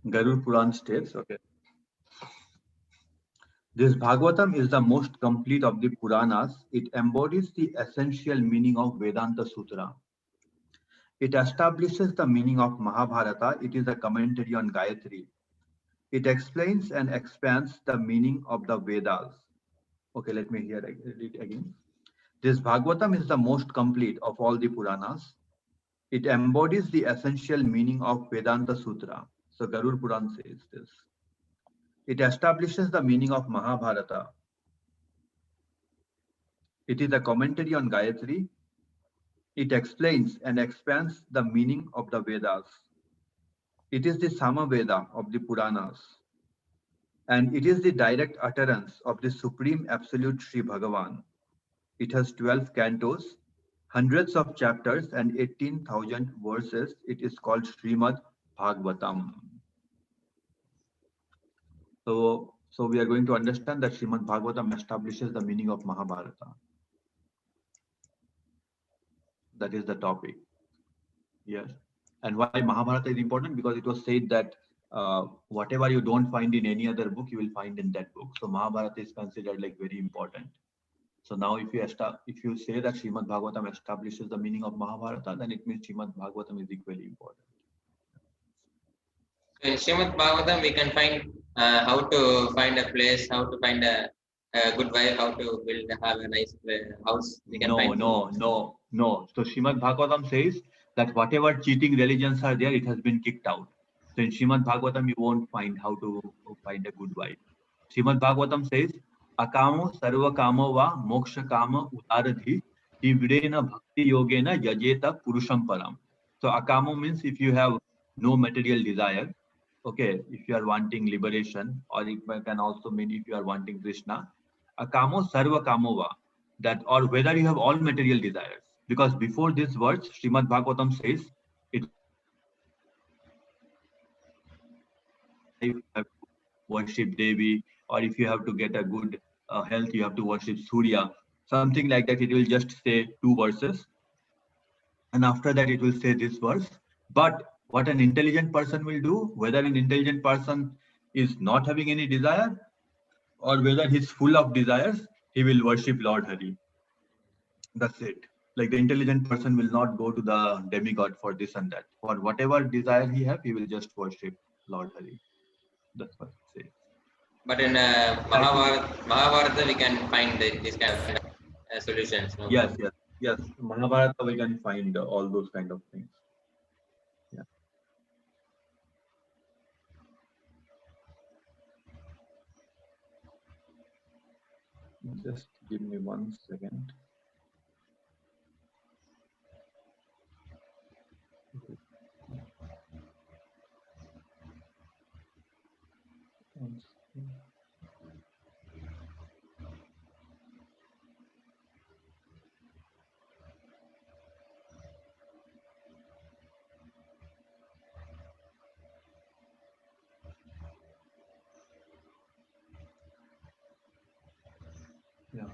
[SPEAKER 1] Garur Puran states, okay. This Bhagavatam is the most complete of the Puranas. It embodies the essential meaning of Vedanta Sutra. It establishes the meaning of Mahabharata. It is a commentary on Gayatri. It explains and expands the meaning of the Vedas. Okay, let me read it again. This Bhagavatam is the most complete of all the Puranas. It embodies the essential meaning of Vedanta Sutra. So Garur Puran says this. It establishes the meaning of Mahabharata. It is a commentary on Gayatri. It explains and expands the meaning of the Vedas. It is the Samaveda of the Puranas. And it is the direct utterance of the Supreme Absolute Sri Bhagavan. It has 12 cantos, hundreds of chapters, and 18,000 verses. It is called Srimad Bhagavatam. So we are going to understand that Srimad Bhagavatam establishes the meaning of Mahabharata. That is the topic. Yes. And why Mahabharata is important? Because it was said that whatever you don't find in any other book, you will find in that book. So Mahabharata is considered like very important. So now if you say that Srimad Bhagavatam establishes the meaning of Mahabharata, then it means Srimad Bhagavatam is equally important.
[SPEAKER 2] So in Srimad Bhagavatam, we can find how to find a place, how to find a good wife, how to have a nice house. We can find.
[SPEAKER 1] No. So Srimad Bhagavatam says that whatever cheating religions are there, it has been kicked out. So in Srimad Bhagavatam, you won't find how to find a good wife. Srimad Bhagavatam says, Akamo sarva kamo va moksha kama udaradhi tivrena bhakti yogena yajeta purusham param. So akamo means if you have no material desire, okay, if you are wanting liberation, or it can also mean if you are wanting Krishna, akamo sarva kamo va, that, or whether you have all material desires. Because before this verse, Srimad Bhagavatam says, it will not be like that. If you have to worship Devi, or if you have to get a good health, you have to worship Surya, something like that. It will just say two verses, and after that, it will say this verse. But what an intelligent person will do, whether an intelligent person is not having any desire, or whether he's full of desires, he will worship Lord Hari. That's it. Like the intelligent person will not go to the demigod for this and that. For whatever desire he have, he will just worship Lord Hari. That's what it says.
[SPEAKER 2] But in
[SPEAKER 1] I think
[SPEAKER 2] Mahabharata, we can find this kind of solutions. No,
[SPEAKER 1] yes, yes, yes. Mahabharata we can find all those kind of things. Yeah. Just give me 1 second. One second. Yeah.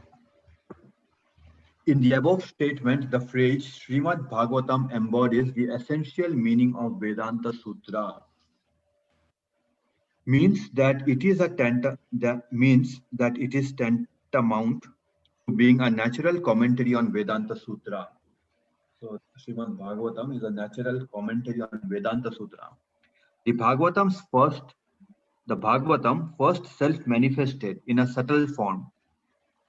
[SPEAKER 1] In the above statement, the phrase Srimad Bhagavatam embodies the essential meaning of Vedanta Sutra. That means that it is tantamount to being a natural commentary on Vedanta Sutra. So Srimad Bhagavatam is a natural commentary on Vedanta Sutra. The Bhagavatam first self-manifested in a subtle form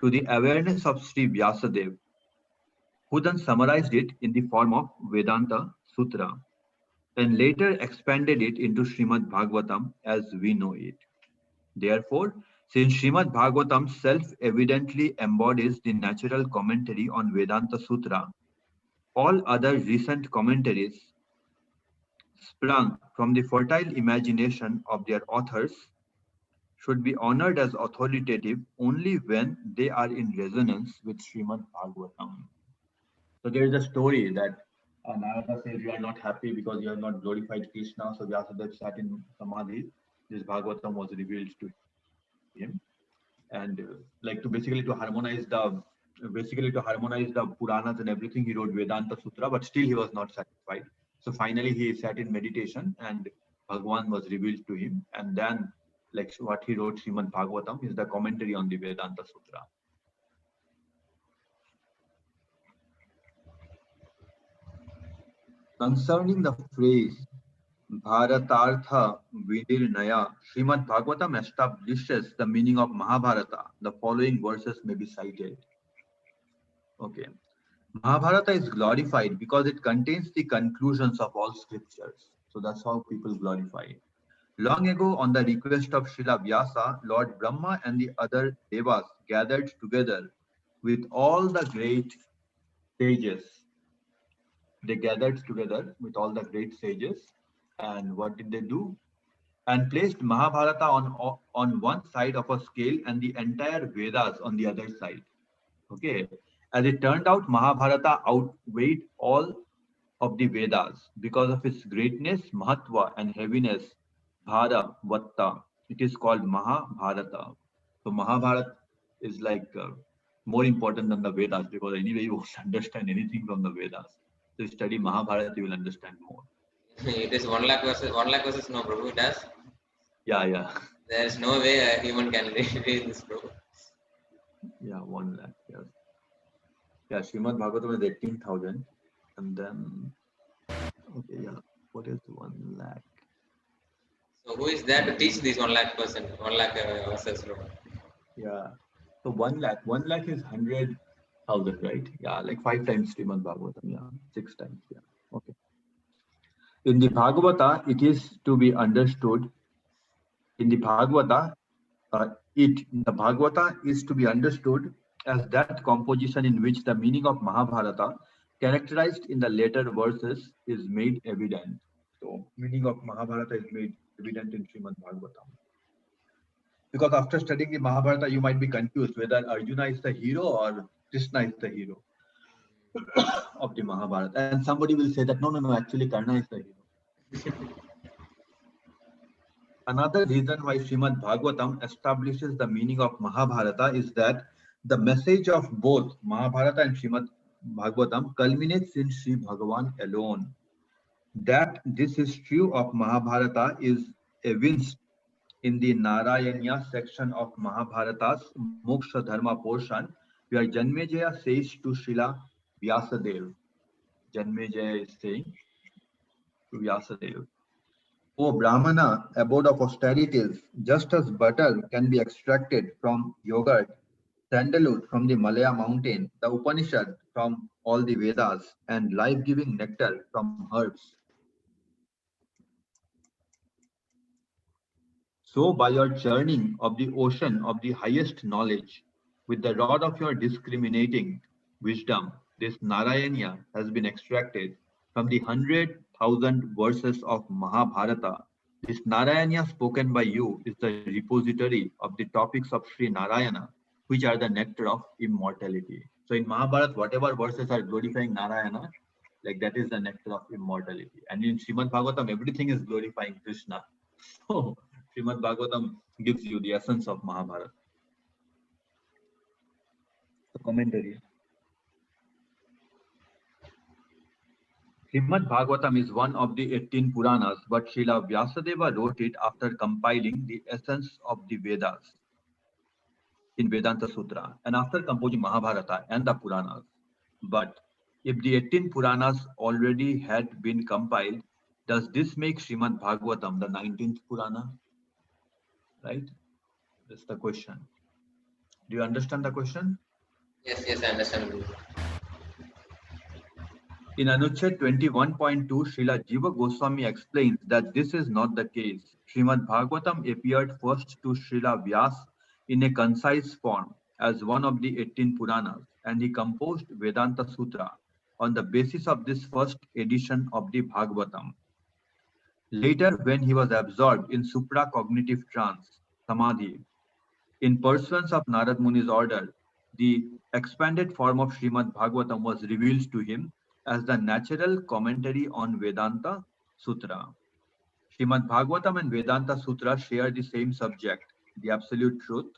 [SPEAKER 1] to the awareness of Sri Vyasadeva, who then summarized it in the form of Vedanta Sutra, and later expanded it into Srimad Bhagavatam as we know it. Therefore, since Srimad Bhagavatam self-evidently embodies the natural commentary on Vedanta Sutra, all other recent commentaries sprung from the fertile imagination of their authors should be honored as authoritative only when they are in resonance with Srimad Bhagavatam. So there is a story that Narada says you are not happy because you have not glorified Krishna. So Vyasadeva sat in Samadhi. This Bhagavatam was revealed to him, and basically to harmonize the Puranas and everything. He wrote Vedanta Sutra, but still he was not satisfied. So finally he sat in meditation, and Bhagavan was revealed to him, and then like what he wrote, Srimad Bhagavatam, is the commentary on the Vedanta Sutra. Concerning the phrase Bharatartha Vinirnaya, Srimad Bhagavatam establishes the meaning of Mahabharata. The following verses may be cited. Okay. Mahabharata is glorified because it contains the conclusions of all scriptures. So that's how people glorify it. Long ago, on the request of Srila Vyasa, Lord Brahma and the other devas gathered together with all the great sages. They gathered together with all the great sages, and what did they do? And placed Mahabharata on one side of a scale and the entire Vedas on the other side. Okay. As it turned out, Mahabharata outweighed all of the Vedas because of its greatness, Mahatva, and heaviness, Bhara, Vatta. It is called Mahabharata. So Mahabharata is like more important than the Vedas, because anyway you won't understand anything from the Vedas. So you study Mahabharata, you will understand more.
[SPEAKER 2] it is 1 lakh verses. 1 lakh verses, no, Prabhu. It has.
[SPEAKER 1] Yeah, yeah.
[SPEAKER 2] There is no way a human can read this, Prabhu.
[SPEAKER 1] Yeah, 1 lakh. Yes. Yeah, Srimad Bhagavatam is 18,000. And then, okay, yeah. What is 1 lakh?
[SPEAKER 2] So who is there to teach these 1 lakh verses, Prabhu?
[SPEAKER 1] Yeah. So 1 lakh is 100,000, right? Yeah, like 5 times Srimad Bhagavatam. Yeah, 6 times. Yeah. Okay. In the Bhagavata, it is to be understood. In the Bhagavata, the Bhagavata is to be understood as that composition in which the meaning of Mahabharata, characterized in the later verses, is made evident. So, meaning of Mahabharata is made evident in Srimad Bhagavatam. Because after studying the Mahabharata, you might be confused whether Arjuna is the hero or Krishna is the hero. of the Mahabharata. And somebody will say that no, actually Karna is the hero. Another reason why Srimad Bhagavatam establishes the meaning of Mahabharata is that the message of both Mahabharata and Srimad Bhagavatam culminates in Sri Bhagavan alone. That this is true of Mahabharata is evinced in the Narayanya section of Mahabharata's Moksha Dharma portion, where Janmejaya says to Srila Vyasadeva, Janmejaya is saying to Vyasadeva, O Brahmana, abode of austerities, just as butter can be extracted from yogurt, sandalwood from the Malaya mountain, the Upanishad from all the Vedas, and life-giving nectar from herbs, so by your churning of the ocean of the highest knowledge, with the rod of your discriminating wisdom, this Narayanya has been extracted from the 100,000 verses of Mahabharata. This Narayanya spoken by you is the repository of the topics of Sri Narayana, which are the nectar of immortality. So in Mahabharata, whatever verses are glorifying Narayana, like that is the nectar of immortality. And in Srimad Bhagavatam, everything is glorifying Krishna. So Srimad Bhagavatam gives you the essence of Mahabharata. The commentary. Srimad Bhagavatam is one of the 18 Puranas, but Srila Vyasadeva wrote it after compiling the essence of the Vedas in Vedanta Sutra and after composing Mahabharata and the Puranas. But if the 18 Puranas already had been compiled, does this make Srimad Bhagavatam the 19th Purana? Right? That's the question. Do you understand the question?
[SPEAKER 2] Yes, yes, I understand.
[SPEAKER 1] In Anuched 21.2, Srila Jiva Goswami explains that this is not the case. Srimad Bhagavatam appeared first to Srila Vyas in a concise form as one of the 18 Puranas, and he composed Vedanta Sutra on the basis of this first edition of the Bhagavatam. Later, when he was absorbed in supracognitive trance, Samadhi, in pursuance of Narad Muni's order, the expanded form of Srimad Bhagavatam was revealed to him as the natural commentary on Vedanta Sutra. Srimad Bhagavatam and Vedanta Sutra share the same subject, the absolute truth,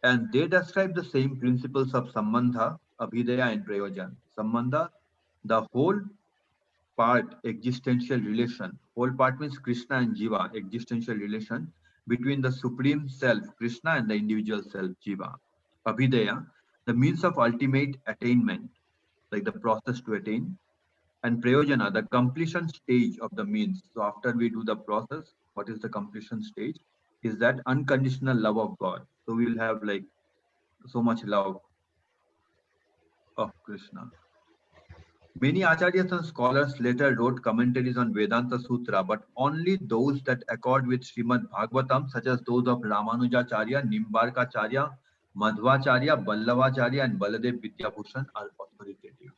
[SPEAKER 1] and they describe the same principles of Sambandha, Abhidaya, and Prayojan. Sambandha, the whole part existential relation. Whole part means Krishna and Jiva, existential relation between the Supreme Self, Krishna, and the individual self, Jiva. Abhidaya, the means of ultimate attainment, like the process to attain. And Prayojana, the completion stage of the means. So after we do the process, what is the completion stage? Is that unconditional love of God. So we will have like so much love of Krishna. Many acharyas and scholars later wrote commentaries on Vedanta Sutra, but only those that accord with Srimad Bhagavatam, such as those of Ramanujacharya, Nimbarkacharya, Madhvacharya, Ballavacharya, and Baladev Vidyabhushan, are authoritative.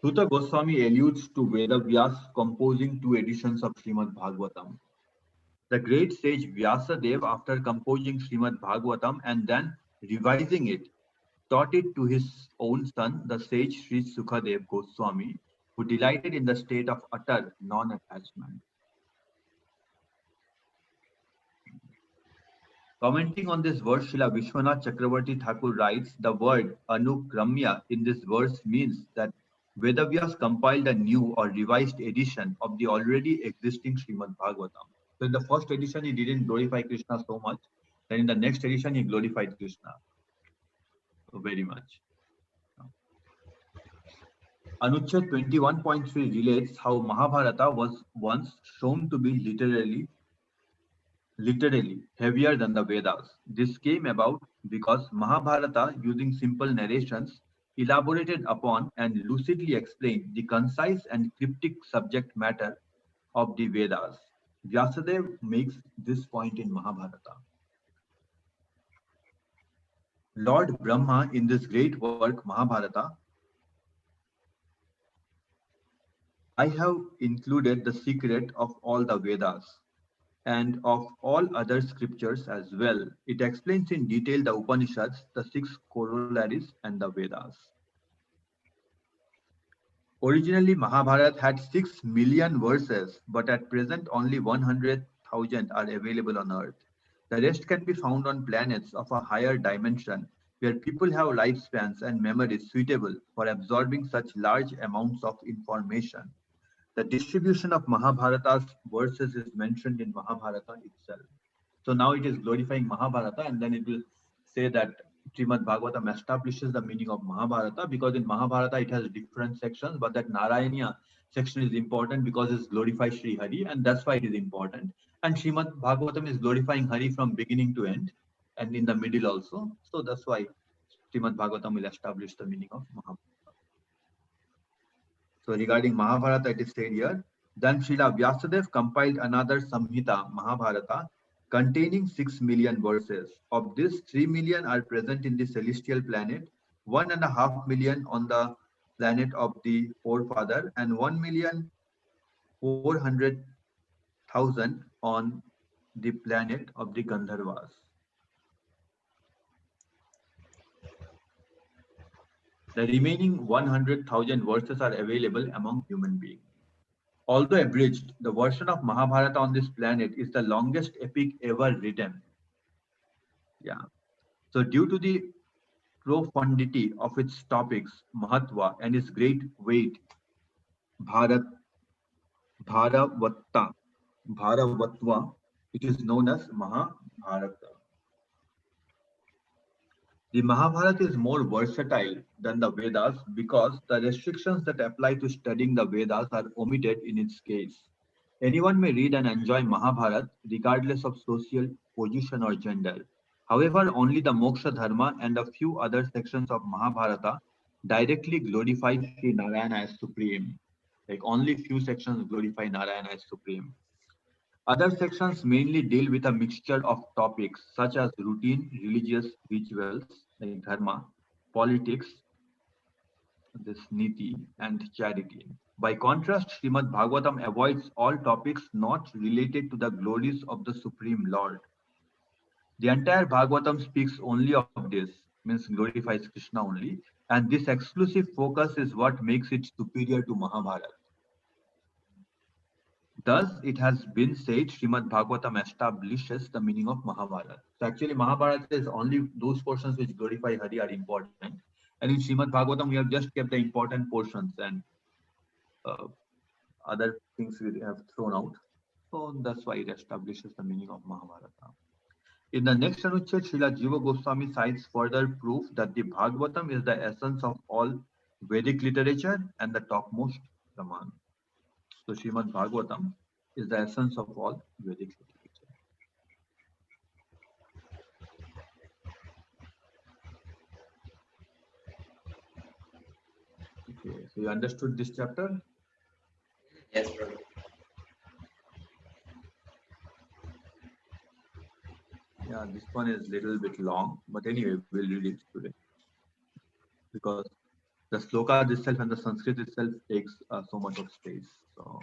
[SPEAKER 1] Suta Goswami alludes to Vedavyas composing two editions of Srimad Bhagavatam. The great sage Vyasadeva, after composing Srimad Bhagavatam and then revising it, taught it to his own son, the sage Sri Sukadev Goswami, who delighted in the state of utter non-attachment. Commenting on this verse, Srila Vishwanath Chakravarti Thakur writes, the word Anukramya in this verse means that Vedavyas compiled a new or revised edition of the already existing Srimad Bhagavatam. So in the first edition, he didn't glorify Krishna so much. Then in the next edition, he glorified Krishna very much. Anuched 21.3 relates how Mahabharata was once shown to be literally heavier than the Vedas. This came about because Mahabharata, using simple narrations, elaborated upon and lucidly explained the concise and cryptic subject matter of the Vedas. Vyasadeva makes this point in Mahabharata. Lord Brahma, in this great work Mahabharata, I have included the secret of all the Vedas and of all other scriptures as well. It explains in detail the Upanishads, the six corollaries, and the Vedas. Originally, Mahabharata had 6 million verses, but at present only 100,000 are available on Earth. The rest can be found on planets of a higher dimension where people have lifespans and memories suitable for absorbing such large amounts of information. The distribution of Mahabharata's verses is mentioned in Mahabharata itself. So now it is glorifying Mahabharata, and then it will say that Srimad Bhagavatam establishes the meaning of Mahabharata, because in Mahabharata it has different sections, but that Narayaniya section is important because it glorifies Sri Hari, and that's why it is important. And Srimad Bhagavatam is glorifying Hari from beginning to end and in the middle also. So that's why Srimad Bhagavatam will establish the meaning of Mahabharata. So regarding Mahabharata, it is said here, then Srila Vyasadeva compiled another Samhita, Mahabharata, containing 6 million verses. Of this, 3 million are present in the celestial planet, 1.5 million on the planet of the forefather, and 1,400,000 on the planet of the Gandharvas. The remaining 100,000 verses are available among human beings. Although abridged, the version of Mahabharata on this planet is the longest epic ever written. Yeah. So due to the profundity of its topics, Mahatva, and its great weight, Bharat, Bharavatta, Bharavatva, it is known as Mahabharata. The Mahabharata is more versatile than the Vedas because the restrictions that apply to studying the Vedas are omitted in its case. Anyone may read and enjoy Mahabharata regardless of social position or gender. However, only the Moksha Dharma and a few other sections of Mahabharata directly glorify Sri Narayana as supreme. Like only few sections glorify Narayana as supreme. Other sections mainly deal with a mixture of topics such as routine religious rituals like dharma, politics, this niti, and charity. By contrast, Srimad Bhagavatam avoids all topics not related to the glories of the Supreme Lord. The entire Bhagavatam speaks only of this, means glorifies Krishna only, and this exclusive focus is what makes it superior to Mahabharata. Thus, it has been said Srimad Bhagavatam establishes the meaning of Mahabharata. So actually, Mahabharata is only those portions which glorify Hari are important. And in Srimad Bhagavatam, we have just kept the important portions, and uh, other things we have thrown out. So that's why it establishes the meaning of Mahabharata. In the next Anuched, Srila Jiva Goswami cites further proof that the Bhagavatam is the essence of all Vedic literature and the topmost Brahman. So Srimad Bhagavatam is the essence of all Vedic literature. Okay, so you understood this chapter?
[SPEAKER 2] Yes, Prabhu.
[SPEAKER 1] Yeah, this one is a little bit long, but anyway, we'll read it today because the slokas itself and the Sanskrit itself takes so much of space. So,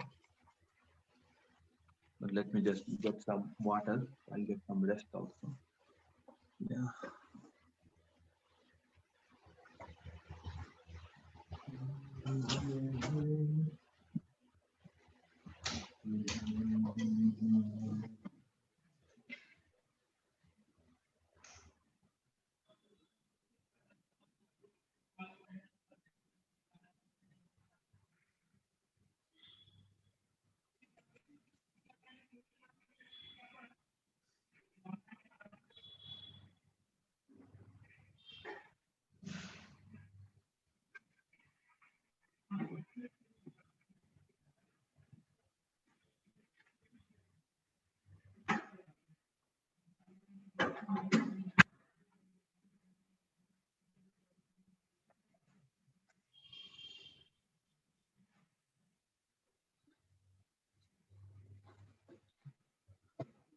[SPEAKER 1] but let me just get some water. I'll get some rest also. Yeah.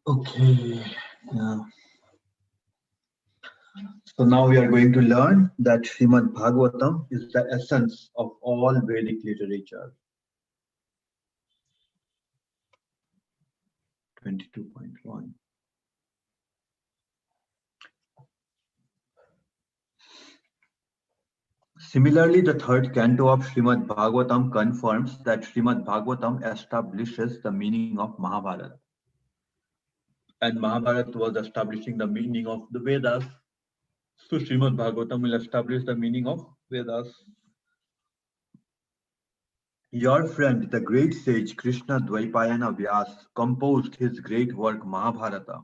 [SPEAKER 1] Okay. Yeah. So now we are going to learn that Srimad Bhagavatam is the essence of all Vedic literature. 22.1. Similarly, the third canto of Srimad Bhagavatam confirms that Srimad Bhagavatam establishes the meaning of Mahabharata. And Mahabharata was establishing the meaning of the Vedas. So Srimad Bhagavatam will establish the meaning of Vedas. Your friend, the great sage Krishna Dvaipayana Vyas, composed his great work Mahabharata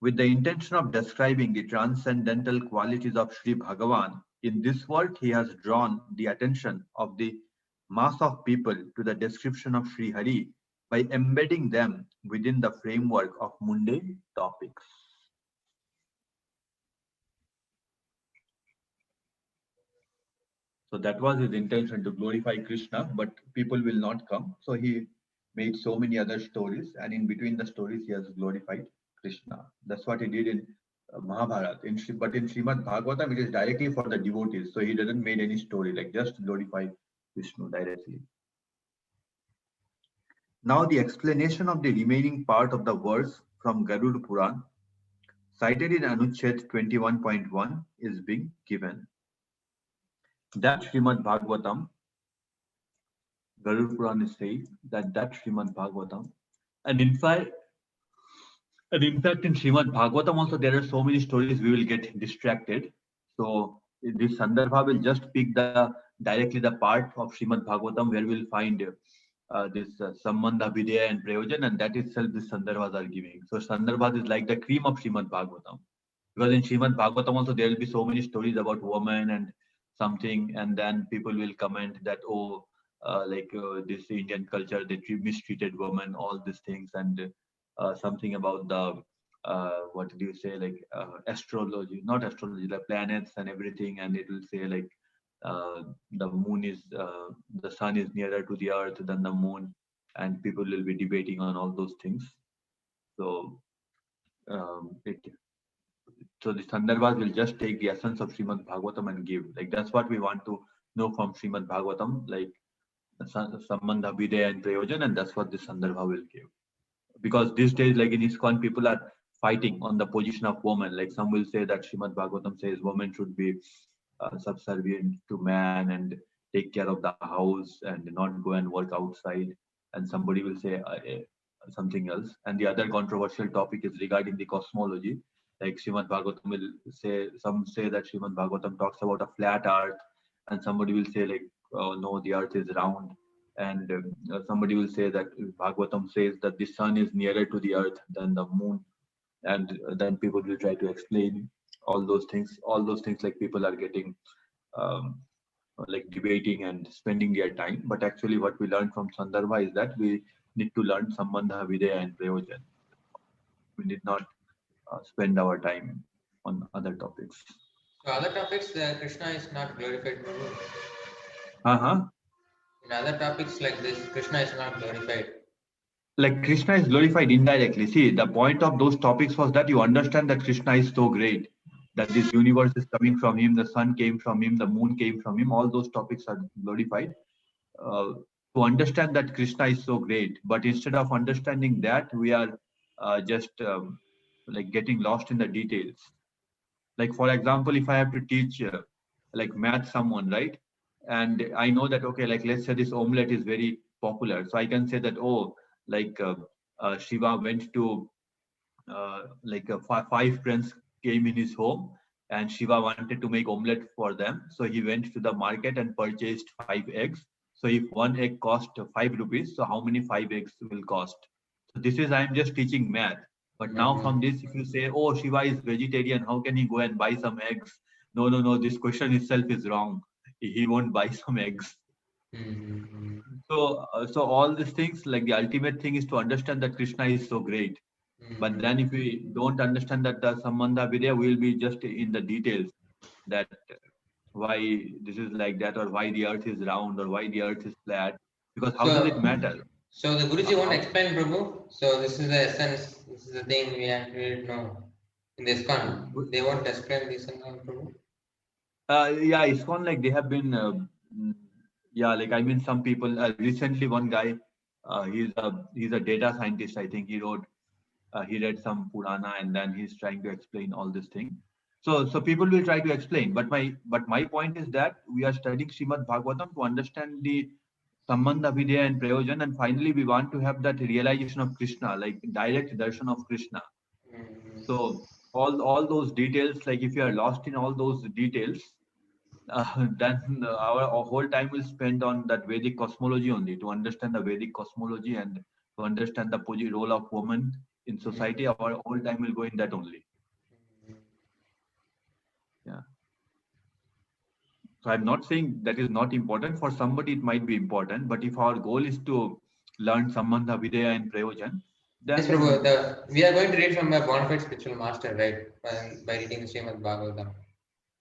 [SPEAKER 1] with the intention of describing the transcendental qualities of Sri Bhagavan. In this work, he has drawn the attention of the mass of people to the description of Sri Hari by embedding them within the framework of mundane topics. So that was his intention, to glorify Krishna, but people will not come. So he made so many other stories, and in between the stories, he has glorified Krishna. That's what he did in Mahabharata. But in Srimad Bhagavatam, it is directly for the devotees. So he doesn't made any story, like just glorify Vishnu directly. Now the explanation of the remaining part of the verse from Garuda Puran, cited in Anuched 21.1, is being given. That Srimad Bhagavatam, Garuda Puran is saying that Srimad Bhagavatam, and in fact in Srimad Bhagavatam also there are so many stories we will get distracted. So this Sandarbha will just pick directly the part of Srimad Bhagavatam where we'll find this Sambandha, Videya and Prayojan, and that itself this Sandarbhas are giving. So Sandarbhas is like the cream of Srimad Bhagavatam. Because in Srimad Bhagavatam also there will be so many stories about women and something, and then people will comment that, oh, this Indian culture, they mistreated women, all these things, and something about the what do you say, like astrology, not astrology, the planets and everything, and it will say like the moon is the sun is nearer to the earth than the moon, and people will be debating on all those things. So so the Sandarbhas will just take the essence of Srimad Bhagavatam and give. Like that's what we want to know from Srimad Bhagavatam, like Sambandha, Videya and Prayojan, and that's what the Sandarbha will give. Because these days, like in ISKCON, people are fighting on the position of woman. Like some will say that Srimad Bhagavatam says women should be subservient to man and take care of the house and not go and work outside. And somebody will say something else. And the other controversial topic is regarding the cosmology. Like Srimad Bhagavatam will say, some say that Srimad Bhagavatam talks about a flat earth, and somebody will say like, oh no, the earth is round. And somebody will say that Bhagavatam says that the sun is nearer to the earth than the moon. And then people will try to explain all those things. Like people are getting like debating and spending their time. But actually what we learned from Sandarbha is that we need to learn Sambandha, Videya and Prayojan. We need not spend our time on other topics.
[SPEAKER 2] So other topics, Krishna is not glorified.
[SPEAKER 1] Uh-huh.
[SPEAKER 2] In other topics like this, Krishna is not glorified.
[SPEAKER 1] Like Krishna is glorified indirectly. See, the point of those topics was that you understand that Krishna is so great, that this universe is coming from him, the sun came from him, the moon came from him. All those topics are glorified. To understand that Krishna is so great, but instead of understanding that, we are just like getting lost in the details. Like for example, if I have to teach like math someone, right, and I know that, okay, like let's say this omelette is very popular, so I can say that, oh, like Shiva went to five friends came in his home, and Shiva wanted to make omelette for them, so he went to the market and purchased 5 eggs. So if one egg cost 5 rupees, so how many 5 eggs will cost? So this is, I'm just teaching math. But now from this, if you say, oh, Shiva is vegetarian, how can he go and buy some eggs? No, this question itself is wrong. He won't buy some eggs. So all these things, like the ultimate thing is to understand that Krishna is so great. But then if we don't understand that the Sambandha Vidya, we'll be just in the details, that why this is like that, or why the earth is round, or why the earth is flat. Because how does it matter?
[SPEAKER 2] So the Guruji won't explain, Prabhu. So this is the essence, this is the thing we have to know. In this ISKCON, they won't explain this and all, Prabhu.
[SPEAKER 1] Yeah, ISKCON, like they have been, yeah, like I mean, some people. Recently, one guy, he's a data scientist. I think he wrote he read some Purana and then he's trying to explain all this thing. So people will try to explain, but my point is that we are studying Srimad Bhagavatam to understand the Sambandha, Vidya and Prayojan, and finally we want to have that realization of Krishna, like direct darshan of Krishna. So all those details, like if you are lost in all those details, then our whole time will spend on that Vedic cosmology only, to understand the Vedic cosmology and to understand the role of woman in society. Our whole time will go in that only. Yeah. So I'm not saying that is not important. For somebody, it might be important. But if our goal is to learn Sambandha, Vidya and Prayojan,
[SPEAKER 2] Yes, Prabhu.
[SPEAKER 1] then
[SPEAKER 2] We are going to read from a bona fide spiritual master, right? By reading the Srimad Bhagavatam.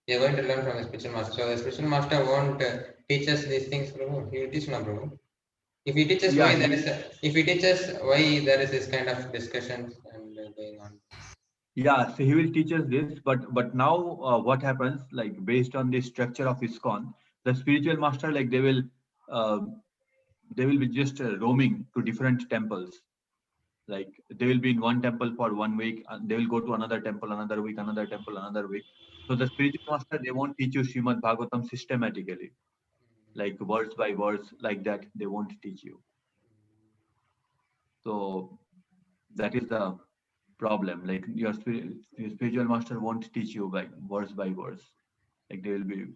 [SPEAKER 2] We are going to learn from a spiritual master. So the spiritual master won't teach us these things, Prabhu. He will teach now, Prabhu. If he teaches
[SPEAKER 1] yeah,
[SPEAKER 2] why there is, if he teaches why there is this kind of discussions and going on.
[SPEAKER 1] yeah. So he will teach us this. But now what happens? Like based on the structure of ISKCON, the spiritual master, like uh, they will be just roaming to different temples. Like they will be in one temple for 1 week, and they will go to another temple another week, another temple another week. So the spiritual master, they won't teach you Srimad Bhagavatam systematically, like words by words, like that. They won't teach you. So that is the problem. Like your spiritual master won't teach you by words. Like they will be,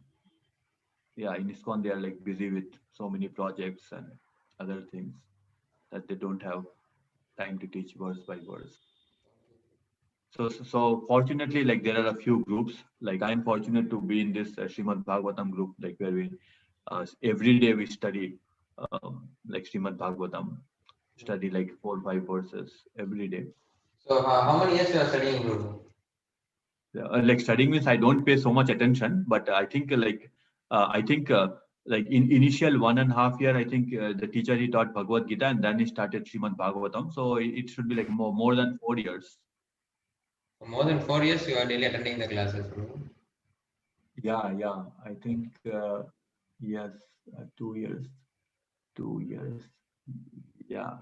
[SPEAKER 1] yeah, in ISKCON they are like busy with so many projects and other things that they don't have time to teach words by words. So fortunately, like there are a few groups. Like I'm fortunate to be in this Srimad Bhagavatam group, like where we every day we study like Srimad Bhagavatam, study like 4 or 5 verses every day.
[SPEAKER 2] So how many years you are studying, Prabhu?
[SPEAKER 1] Like studying means I don't pay so much attention, but I think like in initial 1.5 year, I think the teacher he taught Bhagavad Gita and then he started Srimad Bhagavatam. So it should be like more than 4 years.
[SPEAKER 2] For more than 4 years, you are daily attending the classes, Prabhu.
[SPEAKER 1] Yeah. I think yes, 2 years, 2 years. Yeah,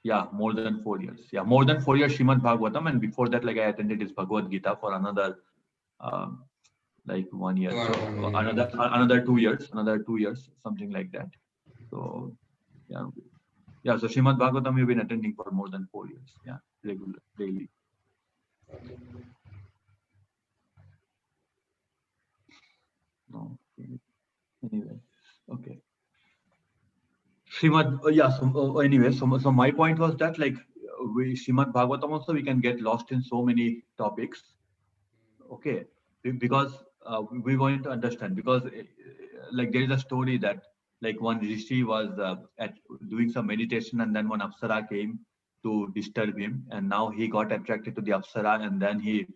[SPEAKER 1] yeah, more than 4 years. Yeah, more than 4 years Srimad Bhagavatam, and before that, like I attended his Bhagavad Gita for another um, like 1 year. So another 2 years, something like that. So yeah, yeah. So Srimad Bhagavatam we've been attending for more than 4 years. Yeah, regular, daily. No. Anyway, okay. Srimad, yeah. So anyway, so my point was that like we Srimad Bhagavatam also we can get lost in so many topics. Okay, because we want to understand because like there is a story that like one rishi was at doing some meditation and then one apsara came to disturb him and now he got attracted to the apsara and then he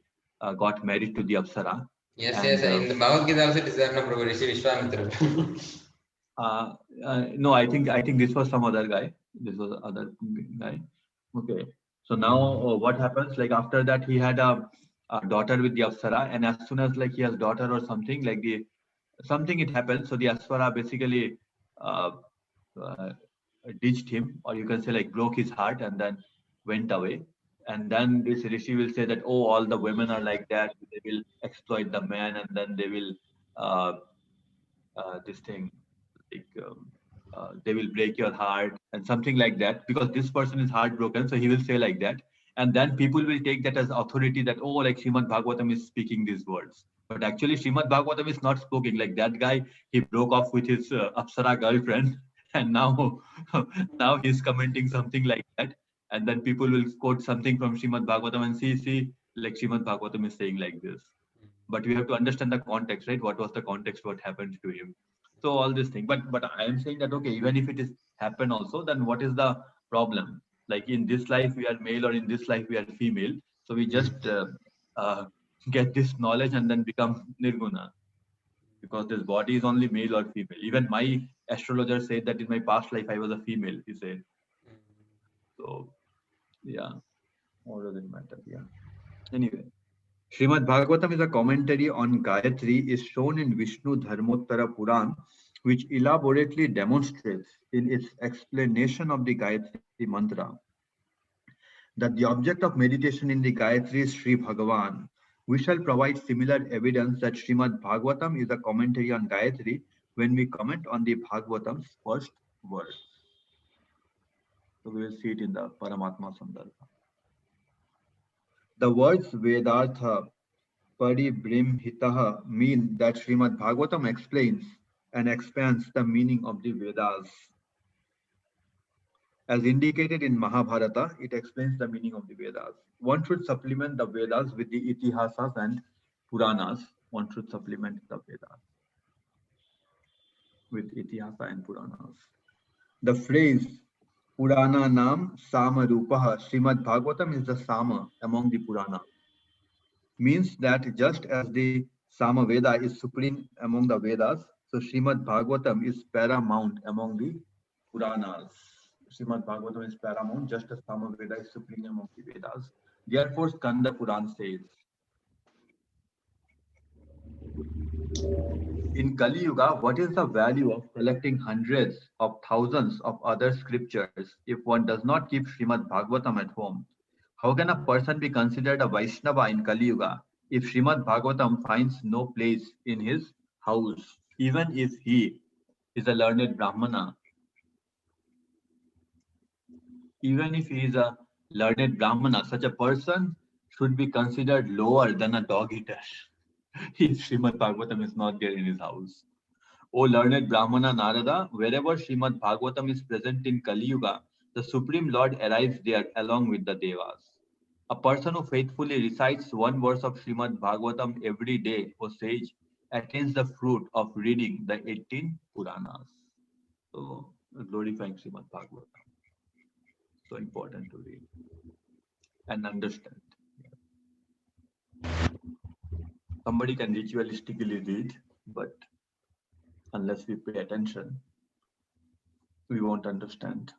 [SPEAKER 1] got married to the apsara.
[SPEAKER 2] Yes,
[SPEAKER 1] And
[SPEAKER 2] in the Bhagavad Gita also it is there, no, Prabhu, Rishi Vishwamitra.
[SPEAKER 1] no, I think this was some other guy. This was other guy. Okay. So now what happens? Like after that, he had a daughter with the Apsara, and as soon as like he has daughter or something, like the something it happens. So the Apsara basically uh, uh, ditched him, or you can say like broke his heart, and then went away. And then this rishi will say that oh, all the women are like that. They will exploit the man, and then they will uh, this thing like they will break your heart and something like that because this person is heartbroken, so he will say like that, and then people will take that as authority that oh, like Srimad Bhagavatam is speaking these words, but actually Srimad Bhagavatam is not speaking. Like that guy, he broke off with his Apsara girlfriend and now now he's commenting something like that, and then people will quote something from Srimad Bhagavatam and see like Srimad Bhagavatam is saying like this, but we have to understand the context, right? What was the context, what happened to him? So all this thing, but I am saying that okay, even if it is happen also, then what is the problem? Like in this life we are male or in this life we are female, so we just uh, get this knowledge and then become nirguna because this body is only male or female. Even my astrologer said that in my past life I was a female, he said. So yeah, what does it matter? Yeah, anyway. Srimad Bhagavatam is a commentary on Gayatri, is shown in Vishnu Dharmottara Puran, which elaborately demonstrates in its explanation of the Gayatri mantra that the object of meditation in the Gayatri is Sri Bhagavan. We shall provide similar evidence that Srimad Bhagavatam is a commentary on Gayatri when we comment on the Bhagavatam's first verse. So we will see it in the Paramatma Sandarbha. The words Vedartha Paribrimhitaha mean that Srimad Bhagavatam explains and expands the meaning of the Vedas. As indicated in Mahabharata, it explains the meaning of the Vedas. One should supplement the Vedas with the Itihasas and Puranas. One should supplement the Vedas with Itihasa and Puranas. The phrase Purana Nam Sama Rupaha Srimad Bhagavatam is the Sama among the Puranas. Means that just as the Sama Veda is supreme among the Vedas, so Srimad Bhagavatam is paramount among the Puranas. Srimad Bhagavatam is paramount, just as Sama Veda is supreme among the Vedas. Therefore, Skanda Puran says, in Kali Yuga, what is the value of collecting hundreds of thousands of other scriptures if one does not keep Srimad Bhagavatam at home? How can a person be considered a Vaishnava in Kali Yuga if Srimad Bhagavatam finds no place in his house, even if he is a learned Brahmana? Even if he is a learned Brahmana, such a person should be considered lower than a dog eater if Srimad Bhagavatam is not there in his house. O learned Brahmana Narada, wherever Srimad Bhagavatam is present in Kali Yuga, the Supreme Lord arrives there along with the Devas. A person who faithfully recites one verse of Srimad Bhagavatam every day, O sage, attains the fruit of reading the 18 Puranas. So, glorifying Srimad Bhagavatam. So important to read and understand. Somebody can ritualistically read, but unless we pay attention, we won't understand.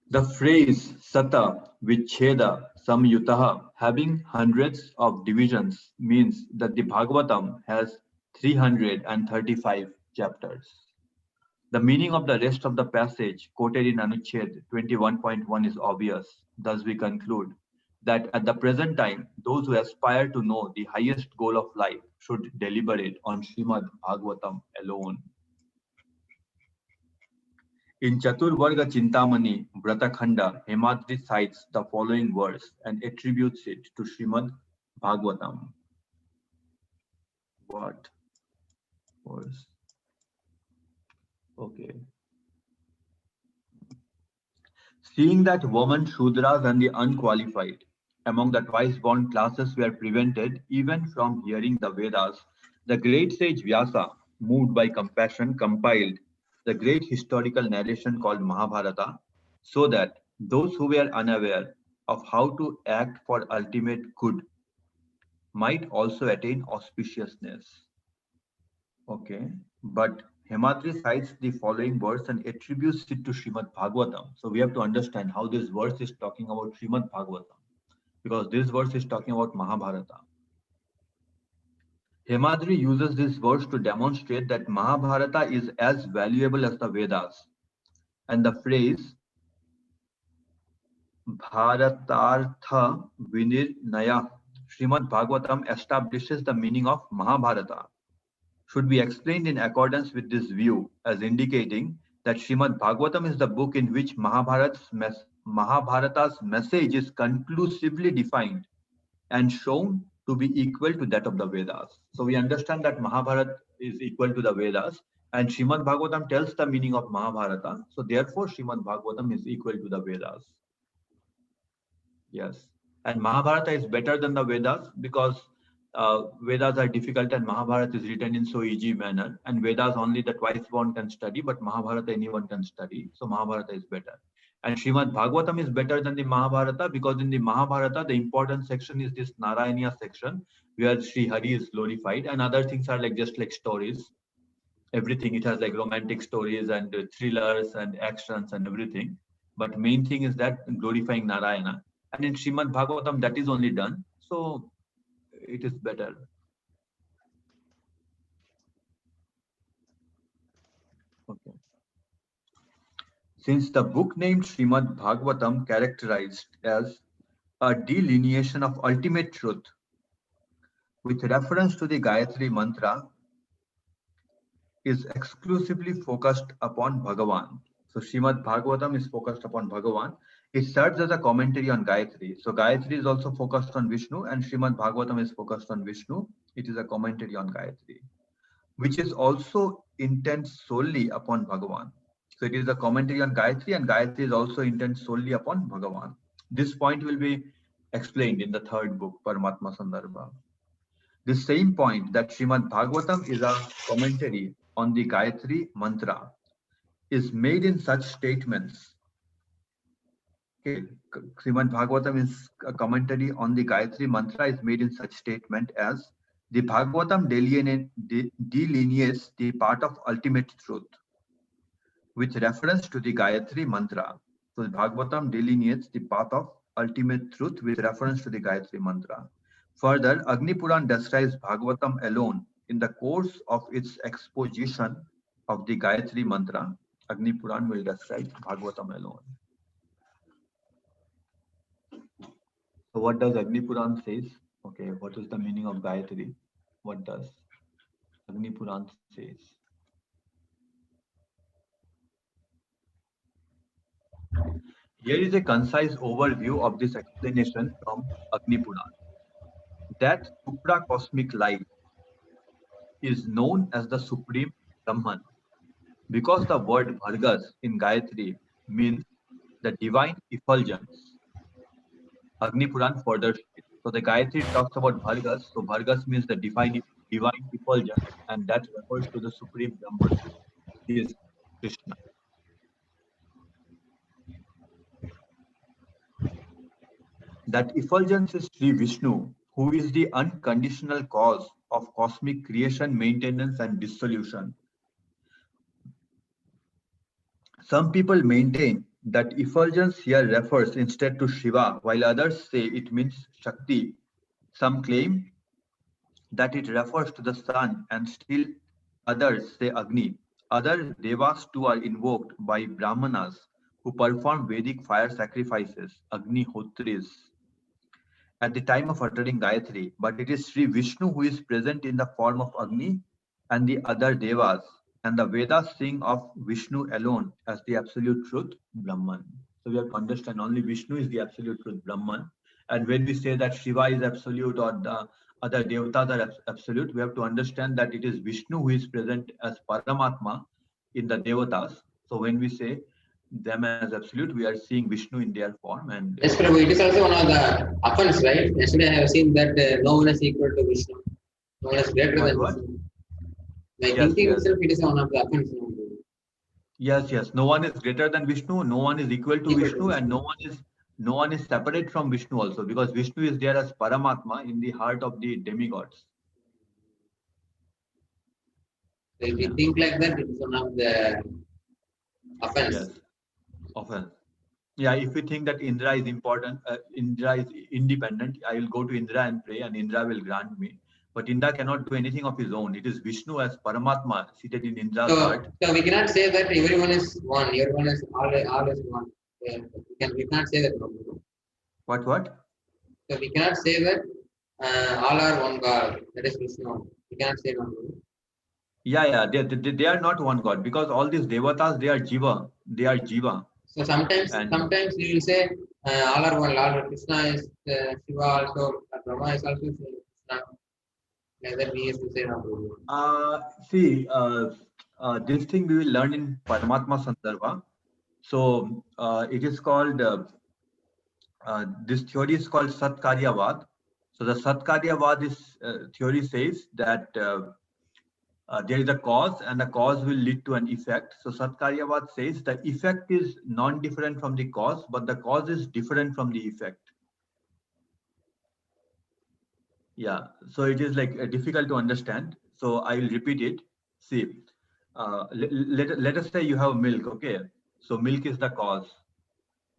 [SPEAKER 1] The phrase Sata Vicheda Samyutaha, having hundreds of divisions, means that the Bhagavatam has 335 chapters. The meaning of the rest of the passage quoted in Anuched 21.1 is obvious. Thus we conclude that at the present time, those who aspire to know the highest goal of life should deliberate on Srimad Bhagavatam alone. In Chaturvarga Chintamani Vratakhanda, Hemadri cites the following verse and attributes it to Srimad Bhagavatam. What verse? Okay. Seeing that women, Shudras, and the unqualified among the twice-born classes were prevented even from hearing the Vedas, the great sage Vyasa, moved by compassion, compiled the great historical narration called Mahabharata, so that those who were unaware of how to act for ultimate good might also attain auspiciousness. Okay, but Hemadri cites the following verse and attributes it to Srimad Bhagavatam. So we have to understand how this verse is talking about Srimad Bhagavatam, because this verse is talking about Mahabharata. Hemadri uses this verse to demonstrate that Mahabharata is as valuable as the Vedas. And the phrase Bharatartha Vinirnaya Srimad Bhagavatam establishes the meaning of Mahabharata. Should be explained in accordance with this view as indicating that Srimad Bhagavatam is the book in which Mahabharata's message is conclusively defined and shown to be equal to that of the Vedas. So we understand that Mahabharata is equal to the Vedas, and Srimad Bhagavatam tells the meaning of Mahabharata. So therefore, Srimad Bhagavatam is equal to the Vedas. Yes, and Mahabharata is better than the Vedas because Vedas are difficult and Mahabharata is written in so easy manner, and Vedas only the twice-born can study, but Mahabharata anyone can study. So Mahabharata is better. And Srimad Bhagavatam is better than the Mahabharata because in the Mahabharata, the important section is this Narayaniya section where Sri Hari is glorified, and other things are like just like stories. Everything, it has like romantic stories and thrillers and actions and everything. But main thing is that glorifying Narayana. And in Srimad Bhagavatam, that is only done. So it is better. Okay. Since the book named Srimad Bhagavatam characterized as a delineation of ultimate truth with reference to the Gayatri mantra is exclusively focused upon Bhagavan. So Srimad Bhagavatam is focused upon Bhagavan. It serves as a commentary on Gayatri. So Gayatri is also focused on Vishnu and Srimad Bhagavatam is focused on Vishnu. It is a commentary on Gayatri, which is also intent solely upon Bhagavan. So it is a commentary on Gayatri and Gayatri is also intent solely upon Bhagavan. This point will be explained in the third book, Paramatma Sandarbha. The same point that Srimad Bhagavatam is a commentary on the Gayatri mantra is made in such statements. Okay, Srimad Bhagavatam is a commentary on the Gayatri mantra is made in such statement as the Bhagavatam delineates the part of ultimate truth with reference to the Gayatri mantra. So the Bhagavatam delineates the path of ultimate truth with reference to the Gayatri mantra. Further, Agni Puran describes Bhagavatam alone in the course of its exposition of the Gayatri mantra. Agni Puran will describe Bhagavatam alone. So what does Agni Puran says? Okay, what is the meaning of Gayatri? What does Agni Puran says? Here is a concise overview of this explanation from Agni Puran. That supra-cosmic light is known as the Supreme Brahman because the word Bhargas in Gayatri means the divine effulgence. Agni Puran further states. So the Gayatri talks about Bhargas. So Bhargas means the divine effulgence, and that refers to the Supreme Brahman. He is Krishna. That effulgence is Sri Vishnu, who is the unconditional cause of cosmic creation, maintenance, and dissolution. Some people maintain that effulgence here refers instead to Shiva, while others say it means Shakti. Some claim that it refers to the sun, and still others say Agni. Other devas too are invoked by Brahmanas who perform Vedic fire sacrifices, Agni Hotris, at the time of uttering Gayatri, but it is Sri Vishnu who is present in the form of Agni and the other devas, and the Vedas sing of Vishnu alone as the absolute truth, Brahman. So we have to understand only Vishnu is the absolute truth, Brahman. And when we say that Shiva is absolute or the other devatas are absolute, we have to understand that it is Vishnu who is present as Paramatma in the devatas. So when we say them as absolute, we are seeing Vishnu in their form. And
[SPEAKER 2] Yes, Prabhu, it is also one of the offense, right? Yesterday I have seen that no one is equal to Vishnu. No one is greater than
[SPEAKER 1] what?
[SPEAKER 2] Vishnu. My
[SPEAKER 1] Yes,
[SPEAKER 2] thinking
[SPEAKER 1] yes.
[SPEAKER 2] itself, it is one of the offense.
[SPEAKER 1] Yes. No one is greater than Vishnu, no one is equal to
[SPEAKER 2] Equal to
[SPEAKER 1] Vishnu, and
[SPEAKER 2] Vishnu.
[SPEAKER 1] no one is separate from Vishnu also, because Vishnu is there as Paramatma in the heart of the demigods.
[SPEAKER 2] So if
[SPEAKER 1] Yeah.
[SPEAKER 2] you think like that, it is one of the offense.
[SPEAKER 1] Yes, often. Yeah, if you think that Indra is important, Indra is independent, I will go to Indra and pray, and Indra will grant me. But Indra cannot do anything of his own. It is Vishnu as Paramatma seated in Indra's heart.
[SPEAKER 2] So we cannot say that everyone is one. Everyone is always one. We cannot say that.
[SPEAKER 1] What?
[SPEAKER 2] So we cannot say that all are one God. That is Vishnu. We cannot say one.
[SPEAKER 1] Yeah. They are not one God, because all these devatas, they are Jiva. They are Jiva.
[SPEAKER 2] So sometimes
[SPEAKER 1] And
[SPEAKER 2] we will say all are one. Lord Krishna is Shiva also. Brahma is also Krishna. Like that we used to say now.
[SPEAKER 1] see, this thing we will learn in Paramatma Sandarbha. So it is called, this theory is called Satkaryavad. So the Satkaryavad is theory says that there is a cause and the cause will lead to an effect. So Satkaryavad says the effect is non-different from the cause, but the cause is different from the effect. Yeah, so it is like difficult to understand. So I will repeat it. See, let us say you have milk, okay? So milk is the cause,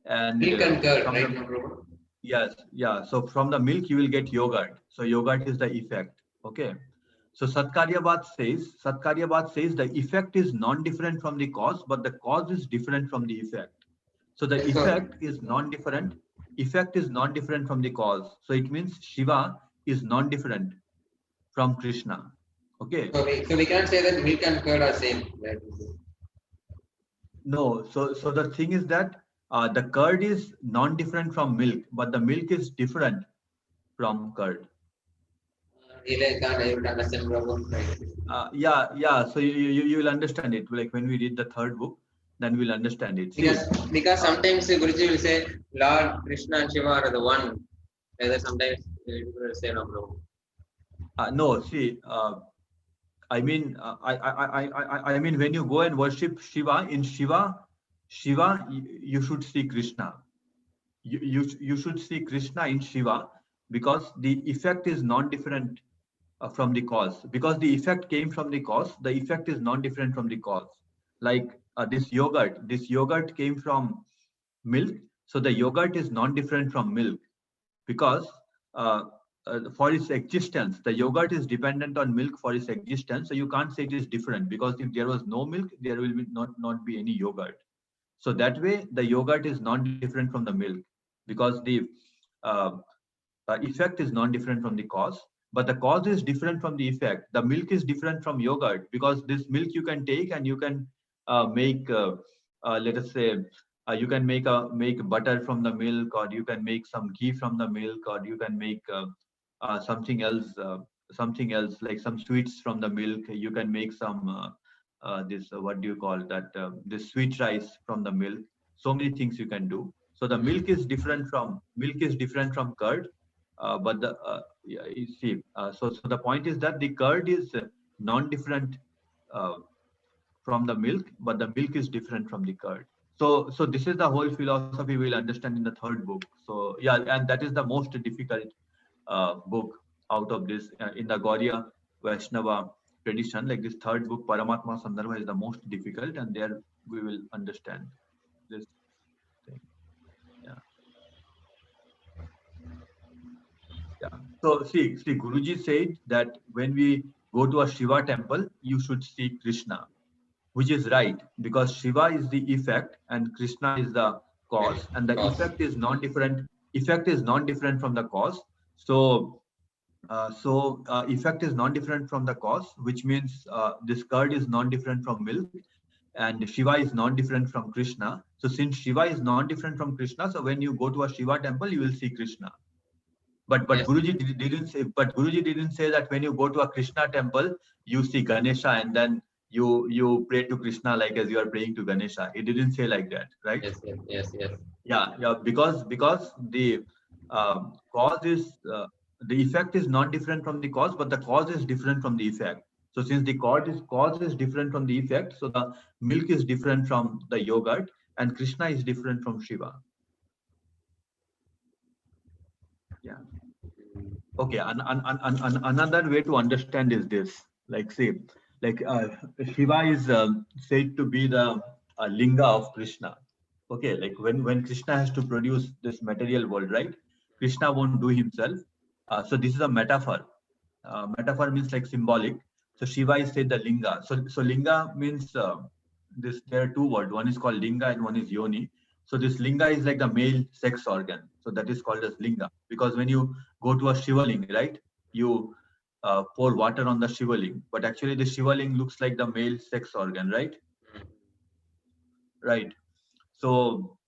[SPEAKER 1] and
[SPEAKER 2] Milk and curd,
[SPEAKER 1] from
[SPEAKER 2] right
[SPEAKER 1] the
[SPEAKER 2] now, bro?
[SPEAKER 1] yes, yeah. So from the milk you will get yogurt. So yogurt is the effect, okay? So Satkaryabad says the effect is non-different from the cause, but the cause is different from the effect. So the
[SPEAKER 2] Yes, so,
[SPEAKER 1] effect is non-different. Effect is non-different from the cause. So it means Shiva is non-different from Krishna. Okay.
[SPEAKER 2] so we can't say that milk and curd are same. Right?
[SPEAKER 1] No. So the thing is that the curd is non-different from milk, but the milk is different from curd.
[SPEAKER 2] Really, I can't able to understand, Prabhu. Right.
[SPEAKER 1] Yeah. So you will understand it. Like when we read the third book, then we'll understand it.
[SPEAKER 2] Because
[SPEAKER 1] See,
[SPEAKER 2] because
[SPEAKER 1] uh,
[SPEAKER 2] sometimes Guruji will say Lord Krishna and Shiva are the one. Either sometimes people will say no, Prabhu.
[SPEAKER 1] no. See, I mean, when you go and worship Shiva, in Shiva, you should see Krishna. You should see Krishna in Shiva because the effect is non-different from the cause. Because the effect came from the cause, the effect is non-different from the cause. Like this yogurt came from milk, so the yogurt is non-different from milk because uh, for its existence, the yogurt is dependent on milk for its existence. So you can't say it is different because if there was no milk, there will be not be any yogurt. So that way, the yogurt is non-different from the milk because the uh, effect is non-different from the cause. But the cause is different from the effect. The milk is different from yogurt because this milk you can take and you can make, let us say, you can make butter from the milk, or you can make some ghee from the milk, or you can make something else like some sweets from the milk. You can make some this what do you call that? This sweet rice from the milk. So many things you can do. So the milk is different from curd, but the yeah, you see, so the point is that the curd is non-different uh, from the milk, but the milk is different from the curd. So this is the whole philosophy we'll understand in the third book. So yeah, and that is the most difficult book out of this in the Gauriya Vaishnava tradition. Like this third book, Paramatma Sandarbha, is the most difficult, and there we will understand this thing. Yeah, yeah. So see, Guruji said that when we go to a Shiva temple, you should see Krishna, which is right because Shiva is the effect and Krishna is the
[SPEAKER 2] Yeah,
[SPEAKER 1] cause, and the
[SPEAKER 2] cause.
[SPEAKER 1] effect is non-different. Effect is non-different from the cause. So effect is non-different from the cause, which means this curd is non-different from milk, and Shiva is non-different from Krishna. So since Shiva is non-different from Krishna, so when you go to a Shiva temple, you will see Krishna. But
[SPEAKER 2] Yes,
[SPEAKER 1] Guruji didn't say that when you go to a Krishna temple, you see Ganesha and then you pray to Krishna like as you are praying to Ganesha. He didn't say like that, right?
[SPEAKER 2] yes.
[SPEAKER 1] Yeah, because the cause is the effect is not different from the cause, but the cause is different from the effect. So since the cause is different from the effect, so the milk is different from the yogurt, and Krishna is different from Shiva. Yeah. Okay, another way to understand is this. Like, say, like Shiva is said to be the linga of Krishna. Okay, like when Krishna has to produce this material world, right? Krishna won't do himself. So this is a metaphor. Metaphor means like symbolic. So Shiva is said the linga. So linga means this. There are two words. One is called linga and one is yoni. So this linga is like the male sex organ. So that is called as linga because when you go to a shivaling, right? You pour water on the shivaling, but actually the shivaling looks like the male sex organ, right? Right. So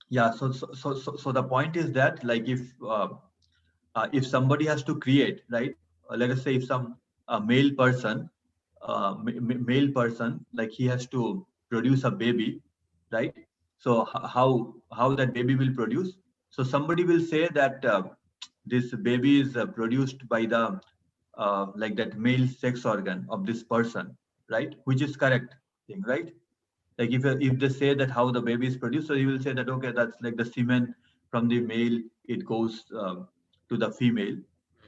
[SPEAKER 1] yeah. So the point is that like if somebody has to create, right? Let us say if some male person, male person, like he has to produce a baby, right? So how that baby will produce? So somebody will say that this baby is produced by the like that male sex organ of this person, right? Which is correct thing, right? Like if they say that how the baby is produced, so you will say that okay, that's like the semen from the male, it goes to the female,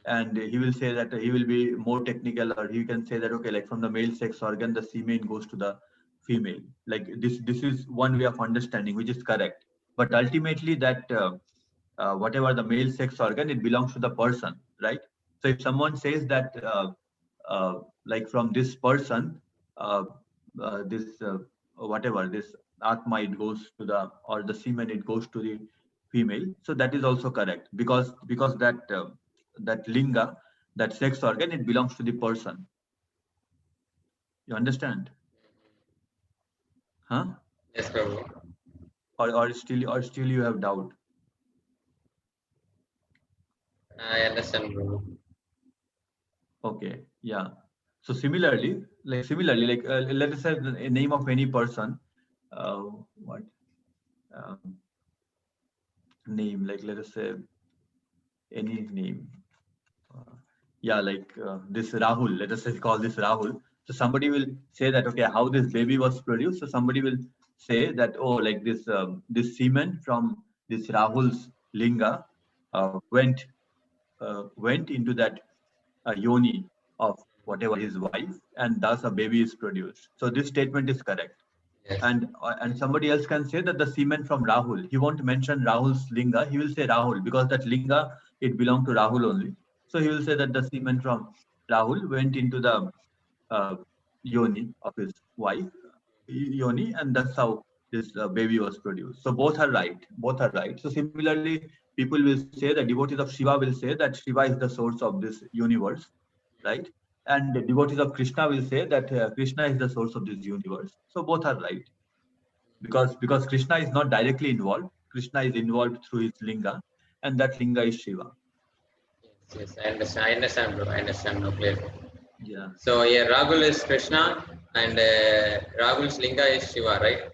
[SPEAKER 1] and he will say that he will be more technical, or he can say that okay, like from the male sex organ, the semen goes to the female. Like this is one way of understanding, which is correct. But ultimately, that whatever the male sex organ, it belongs to the person, right? So if someone says that like from this person, this whatever this atma, it goes to the, or the semen, it goes to the female. So that is also correct, because that linga, that sex organ, it belongs to the person. You understand? Huh?
[SPEAKER 2] Yes, Prabhu.
[SPEAKER 1] Or still you have doubt?
[SPEAKER 2] I understand, Prabhu.
[SPEAKER 1] Okay, yeah. So similarly, like let us say the name of any person. What um, name? Like let us say any name. Uh, yeah, like this Rahul. Let us say call this Rahul. So somebody will say that, okay, how this baby was produced. So somebody will say that, oh, like this semen from this Rahul's linga went into that yoni of whatever his wife, and thus a baby is produced. So this statement is correct.
[SPEAKER 2] Yes.
[SPEAKER 1] And somebody else can say that the semen from Rahul. He won't mention Rahul's linga. He will say Rahul, because that linga, it belonged to Rahul only. So he will say that the semen from Rahul went into the uh, yoni of his wife, yoni, and that's how this baby was produced. So both are right. Both are right. So similarly, people will say, the devotees of Shiva will say that Shiva is the source of this universe, right? And the devotees of Krishna will say that Krishna is the source of this universe. So both are right, because Krishna is not directly involved. Krishna is involved through his linga, and that linga is Shiva.
[SPEAKER 2] Yes, I understand. I understand, bro. I understand now clearly.
[SPEAKER 1] Yeah.
[SPEAKER 2] So here, Rahul is Krishna, and Rahul's linga is Shiva, right?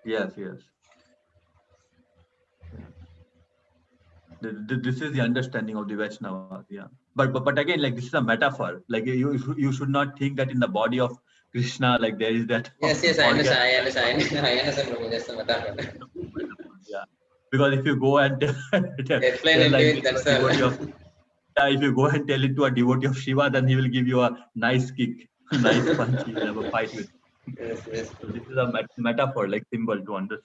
[SPEAKER 1] Yes. Yes. Yeah. This is the understanding of the Vaishnavas. Yeah. But again, like, this is a metaphor. Like, you should not think that in the body of Krishna, like, there is that
[SPEAKER 2] Yes, yes, I
[SPEAKER 1] organ.
[SPEAKER 2] understand. I understand. I understand. I understand, bro. Just a metaphor.
[SPEAKER 1] Yeah. Because if you go and
[SPEAKER 2] Explain
[SPEAKER 1] tell
[SPEAKER 2] into
[SPEAKER 1] like
[SPEAKER 2] it.
[SPEAKER 1] this to a
[SPEAKER 2] That's
[SPEAKER 1] devotee
[SPEAKER 2] all.
[SPEAKER 1] of, yeah, if you go and tell it to a devotee of Shiva, then he will give you a nice kick, nice punch. He will have a fight with.
[SPEAKER 2] Yes, yes.
[SPEAKER 1] So this is a metaphor, like symbol to understand.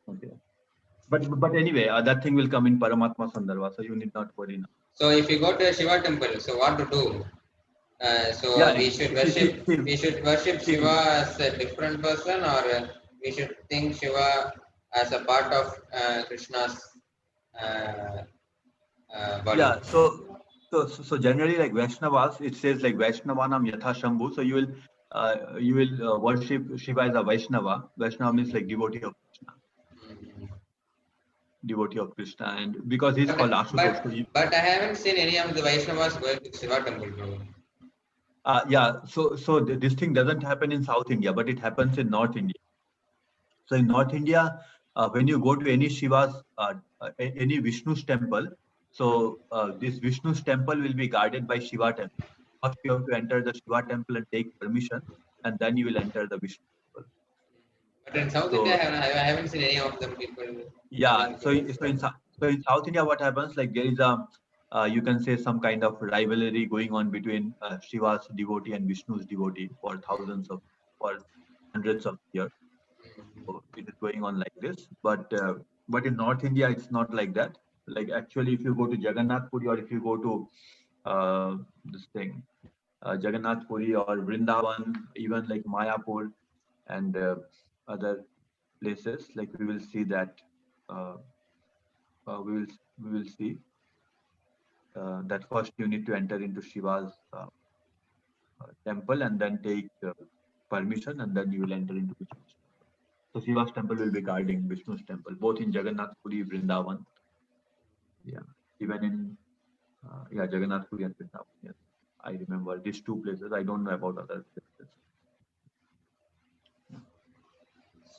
[SPEAKER 1] Okay. But anyway, that thing will come in Paramatma Sandarbha, so you need not worry now.
[SPEAKER 2] So if you go to a Shiva temple, so what to do? So
[SPEAKER 1] Yeah,
[SPEAKER 2] we should worship
[SPEAKER 1] see,
[SPEAKER 2] Shiva as a different person, or we should think Shiva as a part of Krishna's uh, body.
[SPEAKER 1] yeah. So generally, like Vaishnavas, it says like Vaishnavanam Yatha Shambhu. So you will worship Shiva as a Vaishnava. Vaishnava means like devotee of Krishna,
[SPEAKER 2] Mhm.
[SPEAKER 1] devotee of Krishna, and because he's called Ashutosh. So
[SPEAKER 2] But I haven't seen any of the Vaishnavas going to Shiva temple, bro.
[SPEAKER 1] yeah. So this thing doesn't happen in South India, but it happens in North India. So in North India, when you go to any Shiva's, any Vishnu's temple, so this Vishnu's temple will be guarded by Shiva temple. First, you have to enter the Shiva temple and take permission, and then you will enter the Vishnu temple.
[SPEAKER 2] But in South India,
[SPEAKER 1] So
[SPEAKER 2] I haven't seen any of the people
[SPEAKER 1] yeah,
[SPEAKER 2] coming
[SPEAKER 1] so
[SPEAKER 2] to
[SPEAKER 1] so in South India, what happens, like, there is a you can say some kind of rivalry going on between Shiva's devotee and Vishnu's devotee for for hundreds of years. So it is going on like this, but in North India, it's not like that. Like, actually, if you go to Jagannath Puri, or if you go to this thing, Jagannath Puri or Vrindavan, even like Mayapur and other places, like, we will see that uh, we will see that first you need to enter into Shiva's temple and then take permission, and then you will enter into Vishnu's temple. So Shiva's temple will be guarding Vishnu's temple, both in Jagannath Puri, Vrindavan. Yeah, even in Jagannath Puri and Vrindavan. Yes, I remember these two places. I don't know about other places. Okay.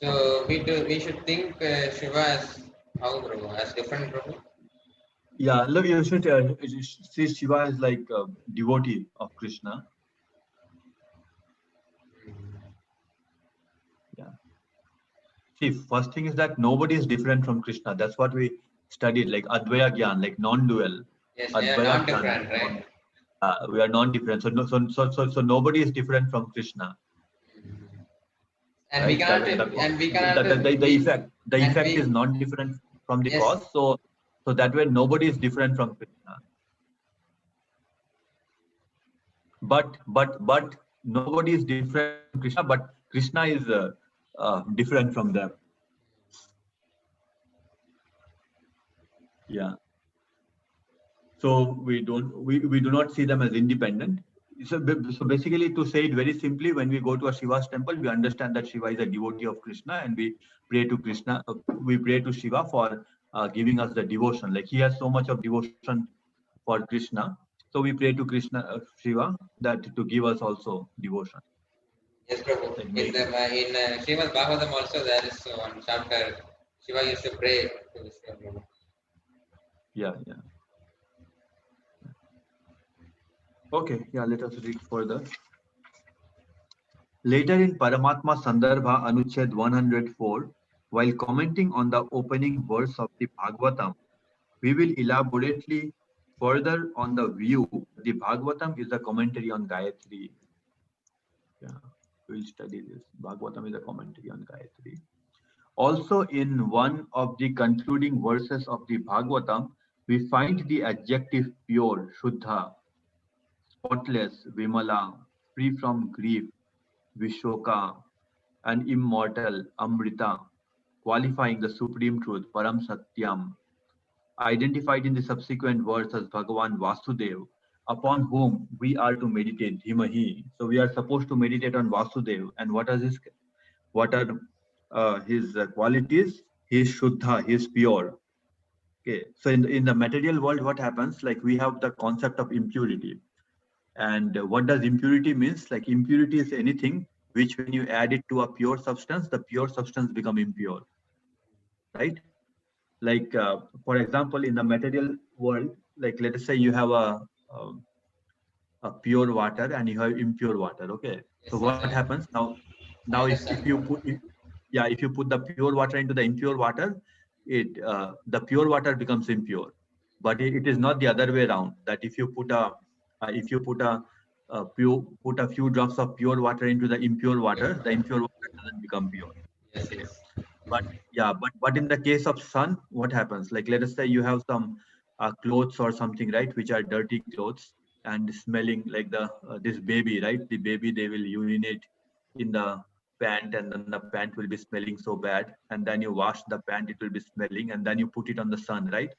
[SPEAKER 2] So we should think Shiva as how, bro, as different, bro.
[SPEAKER 1] Yeah, look, you should see Shiva is like a devotee of Krishna. Yeah. See, first thing is that nobody is different from Krishna. That's what we studied, like Advaya Gyan, like non-dual.
[SPEAKER 2] Yes, they are
[SPEAKER 1] Advaya
[SPEAKER 2] not
[SPEAKER 1] Gyan,
[SPEAKER 2] different, right?
[SPEAKER 1] we are non-different. So, no, so nobody is different from Krishna,
[SPEAKER 2] And we
[SPEAKER 1] right?
[SPEAKER 2] cannot,
[SPEAKER 1] The
[SPEAKER 2] and
[SPEAKER 1] effect is
[SPEAKER 2] we,
[SPEAKER 1] not different from the
[SPEAKER 2] yes,
[SPEAKER 1] cause. So that way nobody is different from Krishna. but nobody is different from Krishna, but Krishna is different from them. Yeah. So we do not see them as independent. So basically, to say it very simply, when we go to a Shiva's temple, we understand that Shiva is a devotee of Krishna, and we pray to Krishna. We pray to Shiva for giving us the devotion. Like he has so much of devotion for Krishna, so we pray to Krishna, Shiva, that to give us also devotion.
[SPEAKER 2] Yes, Prabhu.
[SPEAKER 1] Like
[SPEAKER 2] In the in Srimad Bhagavatam also there is one chapter. Shiva used to pray to Vishnu, Prabhu.
[SPEAKER 1] Yeah. Okay, yeah, let us read further. Later in Paramatma Sandarbha Anuched 104, while commenting on the opening verse of the Bhagavatam, we will elaborately further on the view that the Bhagavatam is a commentary on Gayatri. Yeah, we will study this. Bhagavatam is a commentary on Gayatri. Also, in one of the concluding verses of the Bhagavatam, we find the adjective pure, Shuddha, spotless, Vimala, free from grief, Vishoka, and immortal, Amrita, qualifying the supreme truth, Param Satyam, identified in the subsequent verse as Bhagavan Vasudev, upon whom we are to meditate, Dhimahi. So we are supposed to meditate on Vasudev. And what are his qualities? He is Shuddha, he is pure. Okay. So in the material world, what happens? Like we have the concept of impurity. And what does impurity means? Like impurity is anything which when you add it to a pure substance, the pure substance become impure, right? Like for example, in the material world, like let us say you have um, a pure water and you have impure water. Okay, so
[SPEAKER 2] Yes,
[SPEAKER 1] what
[SPEAKER 2] yes,
[SPEAKER 1] happens now?
[SPEAKER 2] I
[SPEAKER 1] If
[SPEAKER 2] understand,
[SPEAKER 1] you
[SPEAKER 2] Prabhu.
[SPEAKER 1] put if you put the pure water into the impure water, the pure water becomes impure. But it is not the other way around. That if you put a few drops of pure water into the impure water doesn't become pure.
[SPEAKER 2] Yes,
[SPEAKER 1] Okay.
[SPEAKER 2] yes.
[SPEAKER 1] But yeah, but in the case of sun, what happens? Like let us say you have some clothes or something, right, which are dirty clothes and smelling like the this baby, right? The baby, they will urinate in the pant, and then the pant will be smelling so bad. And then you wash the pant, it will be smelling, and then you put it on the sun, right?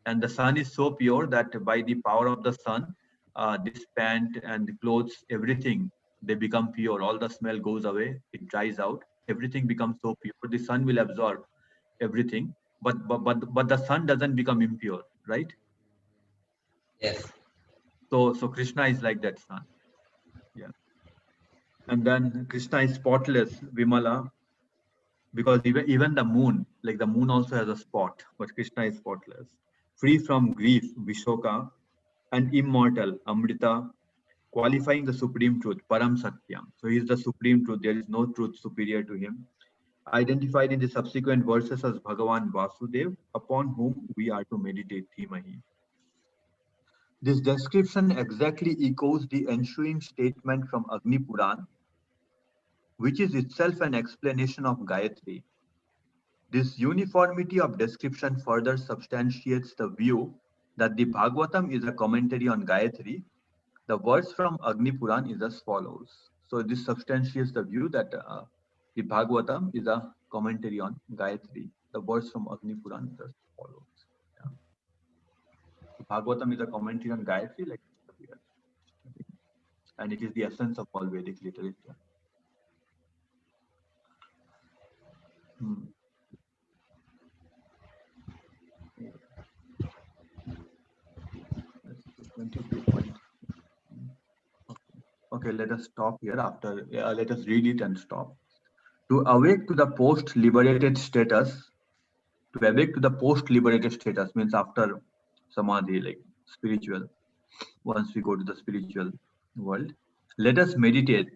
[SPEAKER 1] And the sun is so pure that by the power of the sun, this pant and the clothes, everything, they become pure. All the smell goes away, it dries out, everything becomes so pure. The sun will absorb everything, but the sun doesn't become impure, right?
[SPEAKER 2] Yes.
[SPEAKER 1] So Krishna is like that sun. Yeah. And then Krishna is spotless, Vimala, because even the moon, like the moon also has a spot, but Krishna is spotless, free from grief, Vishoka, and immortal, Amrita, qualifying the supreme truth, Param Satyam. So he is the supreme truth. There is no truth superior to him. Identified in the subsequent verses as Bhagavan Vasudev, upon whom we are to meditate, Dhimahi. This description exactly echoes the ensuing statement from Agni Puran, which is itself an explanation of Gayatri. This uniformity of description further substantiates the view that the Bhagavatam is a commentary on Gayatri. The verse from Agni Puran is as follows. So this substantiates the view that the Bhagavatam is a commentary on Gayatri. The verse from Agni Puran is as follows. Yeah. So Bhagavatam is a commentary on Gayatri, like we are studying, and it is the essence of all Vedic literature. Hmm. That's 22 point. Okay, let us stop here. After let us read it and stop. To awake to the post-liberated status, to awake to the post-liberated status means after samadhi, like spiritual. Once we go to the spiritual world, let us meditate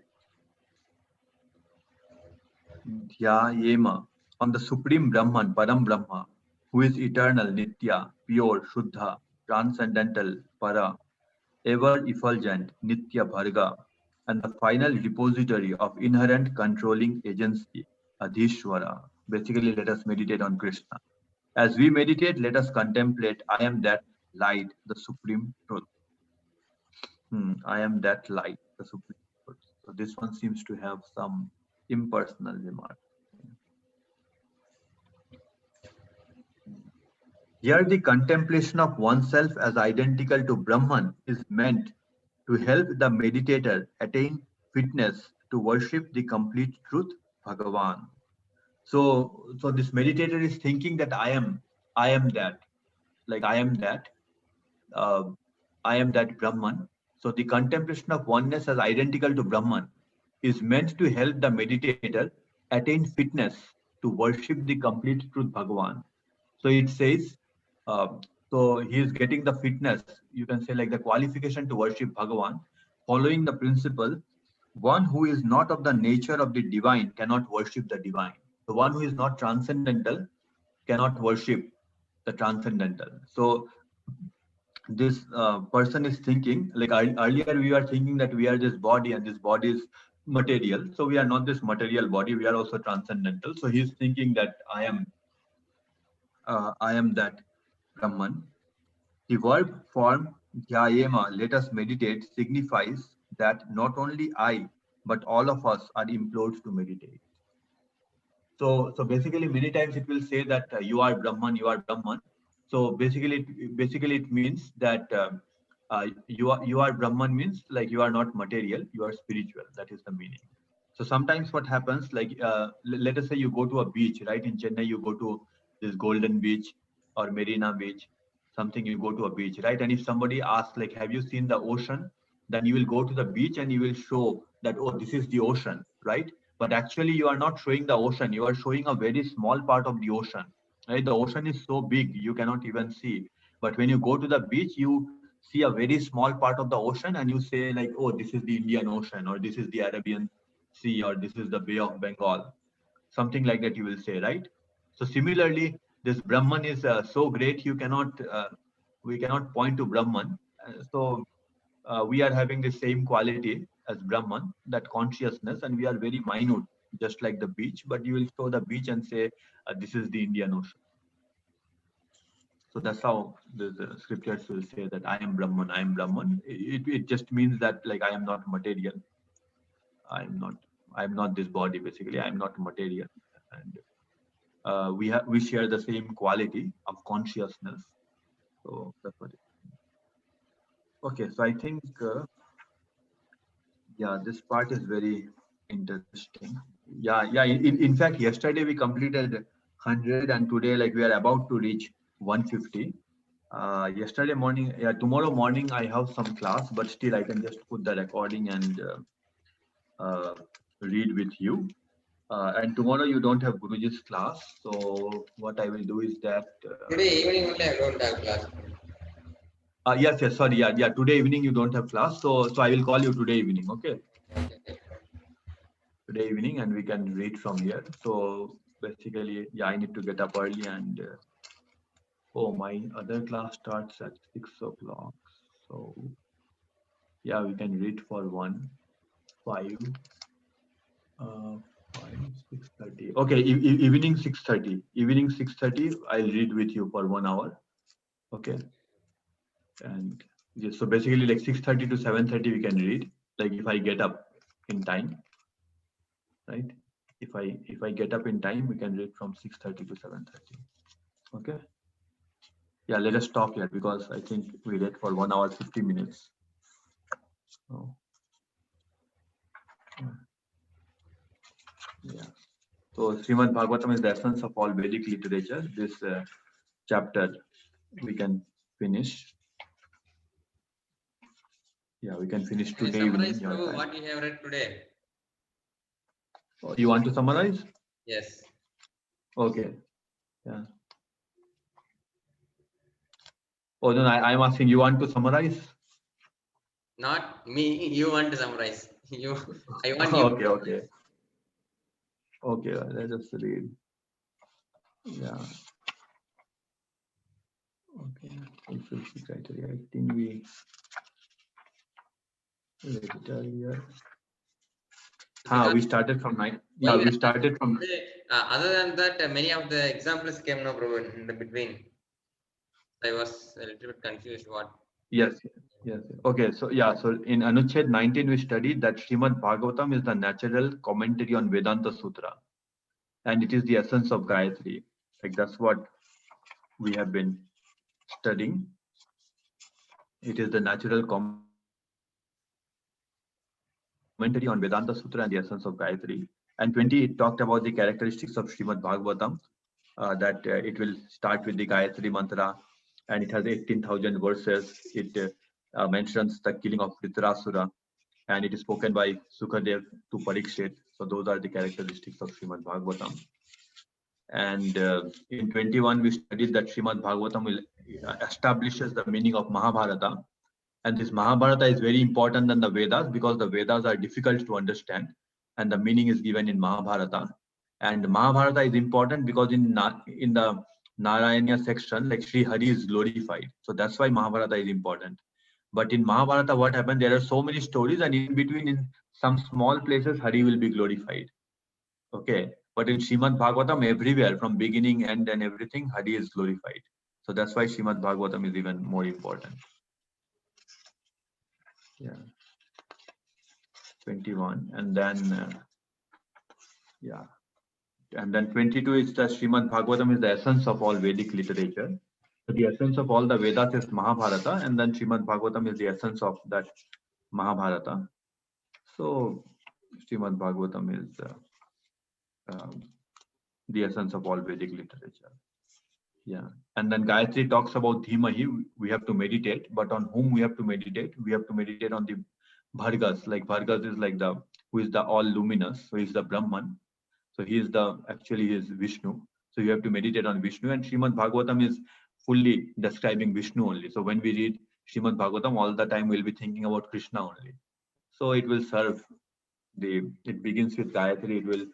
[SPEAKER 1] dhyayema on the supreme Brahman, Param Brahma, who is eternal, Nitya, pure, Shuddha, transcendental, Para, ever effulgent, Nitya Bharga, and the final repository of inherent controlling agency, Adhishwara. Basically, let us meditate on Krishna. As we meditate, let us contemplate I am that light, the supreme truth. I am that light, the Supreme Lord. So this one seems to have some impersonal remark. Here, the contemplation of oneself as identical to Brahman is meant to help the meditator attain fitness to worship the complete truth, Bhagavan. So this meditator is thinking that I am that, like uh, I am that Brahman. So the contemplation of oneness as identical to Brahman is meant to help the meditator attain fitness to worship the complete truth Bhagavan. So it says, uh, so he is getting the fitness, you can say like the qualification to worship Bhagavan, following the principle, one who is not of the nature of the divine cannot worship the divine. The one who is not transcendental cannot worship the transcendental. So this person is thinking, like earlier we were thinking that we are this body and this body is material. So we are not this material body, we are also transcendental. So he is thinking that I am that Brahman. The verb form dhyayema, let us meditate, signifies that not only I, but all of us are implored to meditate. So basically, many times it will say that you are Brahman, you are Brahman. So basically it means that you are Brahman means like you are not material, you are spiritual. That is the meaning. So sometimes what happens, like let us say you go to a beach, right? In Chennai, you go to this Golden Beach or Marina Beach, something you go to a beach, right? And if somebody asks, like, have you seen the ocean? Then you will go to the beach and you will show that, oh, this is the ocean, right? But actually you are not showing the ocean, you are showing a very small part of the ocean, right? The ocean is so big you cannot even see, but when you go to the beach you see a very small part of the ocean and you say like, oh, this is the Indian Ocean, or this is the Arabian Sea, or this is the Bay of Bengal, something like that you will say, right? So similarly, this Brahman is so great you cannot we cannot point to Brahman. So we are having the same quality as Brahman, that consciousness, and we are very minute, just like the beach. But you will show the beach and say, this is the Indian Ocean. So that's how the scriptures will say that I am Brahman, I am Brahman. It just means that like I am not material. I am not this body. Basically, I am not material, and we share the same quality of consciousness. So that's what it. Okay, so I think. Yeah, this part is very interesting. Yeah. In fact, yesterday we completed 100, and today, like, we are about to reach 150. Yesterday morning, yeah, tomorrow morning I have some class, but still I can just put the recording and read with you. And tomorrow you don't have Guruji's class, so what I will do is that.
[SPEAKER 2] Today evening only I don't have class.
[SPEAKER 1] Yes, sorry, yeah. Today evening you don't have class, so I will call you today evening, okay? Today evening, and we can read from here. So basically, yeah, I need to get up early, and oh, my other class starts at 6 o'clock. So yeah, we can read for 5, 6:30. Okay, evening 6:30. Evening 6:30. I'll read with you for 1 hour. Okay, and yes, so basically like 6:30 to 7:30 we can read. Like if I get up in time, right? If I get up in time, we can read from 6:30 to 7:30. Okay. Yeah, let us stop here because I think we read for 1 hour 50 minutes. So, yeah. So Srimad Bhagavatam is the essence of all Vedic literature. This chapter we can finish. Yeah, we can finish
[SPEAKER 2] Can you
[SPEAKER 1] today evening.
[SPEAKER 2] summarize, Prabhu, what you have read today?
[SPEAKER 1] You want to summarize?
[SPEAKER 2] Yes.
[SPEAKER 1] Okay. Yeah. Oh no, I'm asking. You want to summarize?
[SPEAKER 2] Not me. You want to summarize. You. I want you.
[SPEAKER 1] Okay. Okay. Let us read. Yeah. Okay. Fulfill criteria. I think we read it earlier. We started from 9. Yeah, we started from.
[SPEAKER 2] Other than that, many of the examples came no, Prabhu, in the between. I was a little bit confused. What?
[SPEAKER 1] Yes, yes. Okay, so yeah, so in Anuched 19, we studied that Srimad Bhagavatam is the natural commentary on Vedanta Sutra, and it is the essence of Gayatri. Like that's what we have been studying. It is the natural commentary on Vedanta Sutra and the essence of Gayatri. And 20, it talked about the characteristics of Srimad Bhagavatam, that it will start with the Gayatri mantra, and it has 18,000 verses. It mentions the killing of Dhritarashura, and it is spoken by Sukadev to Parikshit. So those are the characteristics of Srimad Bhagavatam. And in 21, we studied that Srimad Bhagavatam will establishes the meaning of Mahabharata. And this Mahabharata is very important than the Vedas because the Vedas are difficult to understand, and the meaning is given in Mahabharata. And Mahabharata is important because in the Narayana section, like Sri Hari is glorified. So that's why Mahabharata is important. But in Mahabharata, what happened? There are so many stories, and in between, in some small places, Hari will be glorified. Okay. But in Srimad Bhagavatam, everywhere from beginning, end, and everything, Hari is glorified. So that's why Srimad Bhagavatam is even more important. Yeah. 21. And then, yeah. And then 22 is the Srimad Bhagavatam is the essence of all Vedic literature. So the essence of all the Vedas is Mahabharata, and then Srimad Bhagavatam is the essence of that Mahabharata. So Srimad Bhagavatam is the essence of all Vedic literature. Yeah. And then Gayatri talks about Dhimahi, we have to meditate, but on whom we have to meditate? We have to meditate on the Bhargas. Like Bhargas is like the who is the all luminous, so he's the Brahman. So he is actually he is Vishnu. So you have to meditate on Vishnu, and Srimad Bhagavatam is fully describing Vishnu only. So when we read Srimad Bhagavatam, all the time we'll be thinking about Krishna only. So it will serve it begins with Gayatri,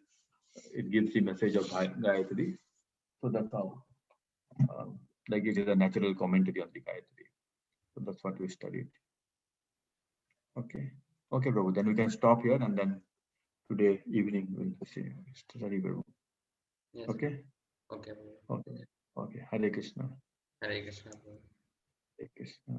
[SPEAKER 1] it gives the message of Gayatri. So that's how like it is a natural commentary on the Gayatri. So that's what we studied. Okay. Okay, Prabhu. Then we can stop here, and then today evening we'll study, Prabhu.
[SPEAKER 2] Yes.
[SPEAKER 1] Okay.
[SPEAKER 2] Okay.
[SPEAKER 1] Okay. Okay. Hare Krishna.
[SPEAKER 2] Hare Krishna.
[SPEAKER 1] Hare Krishna.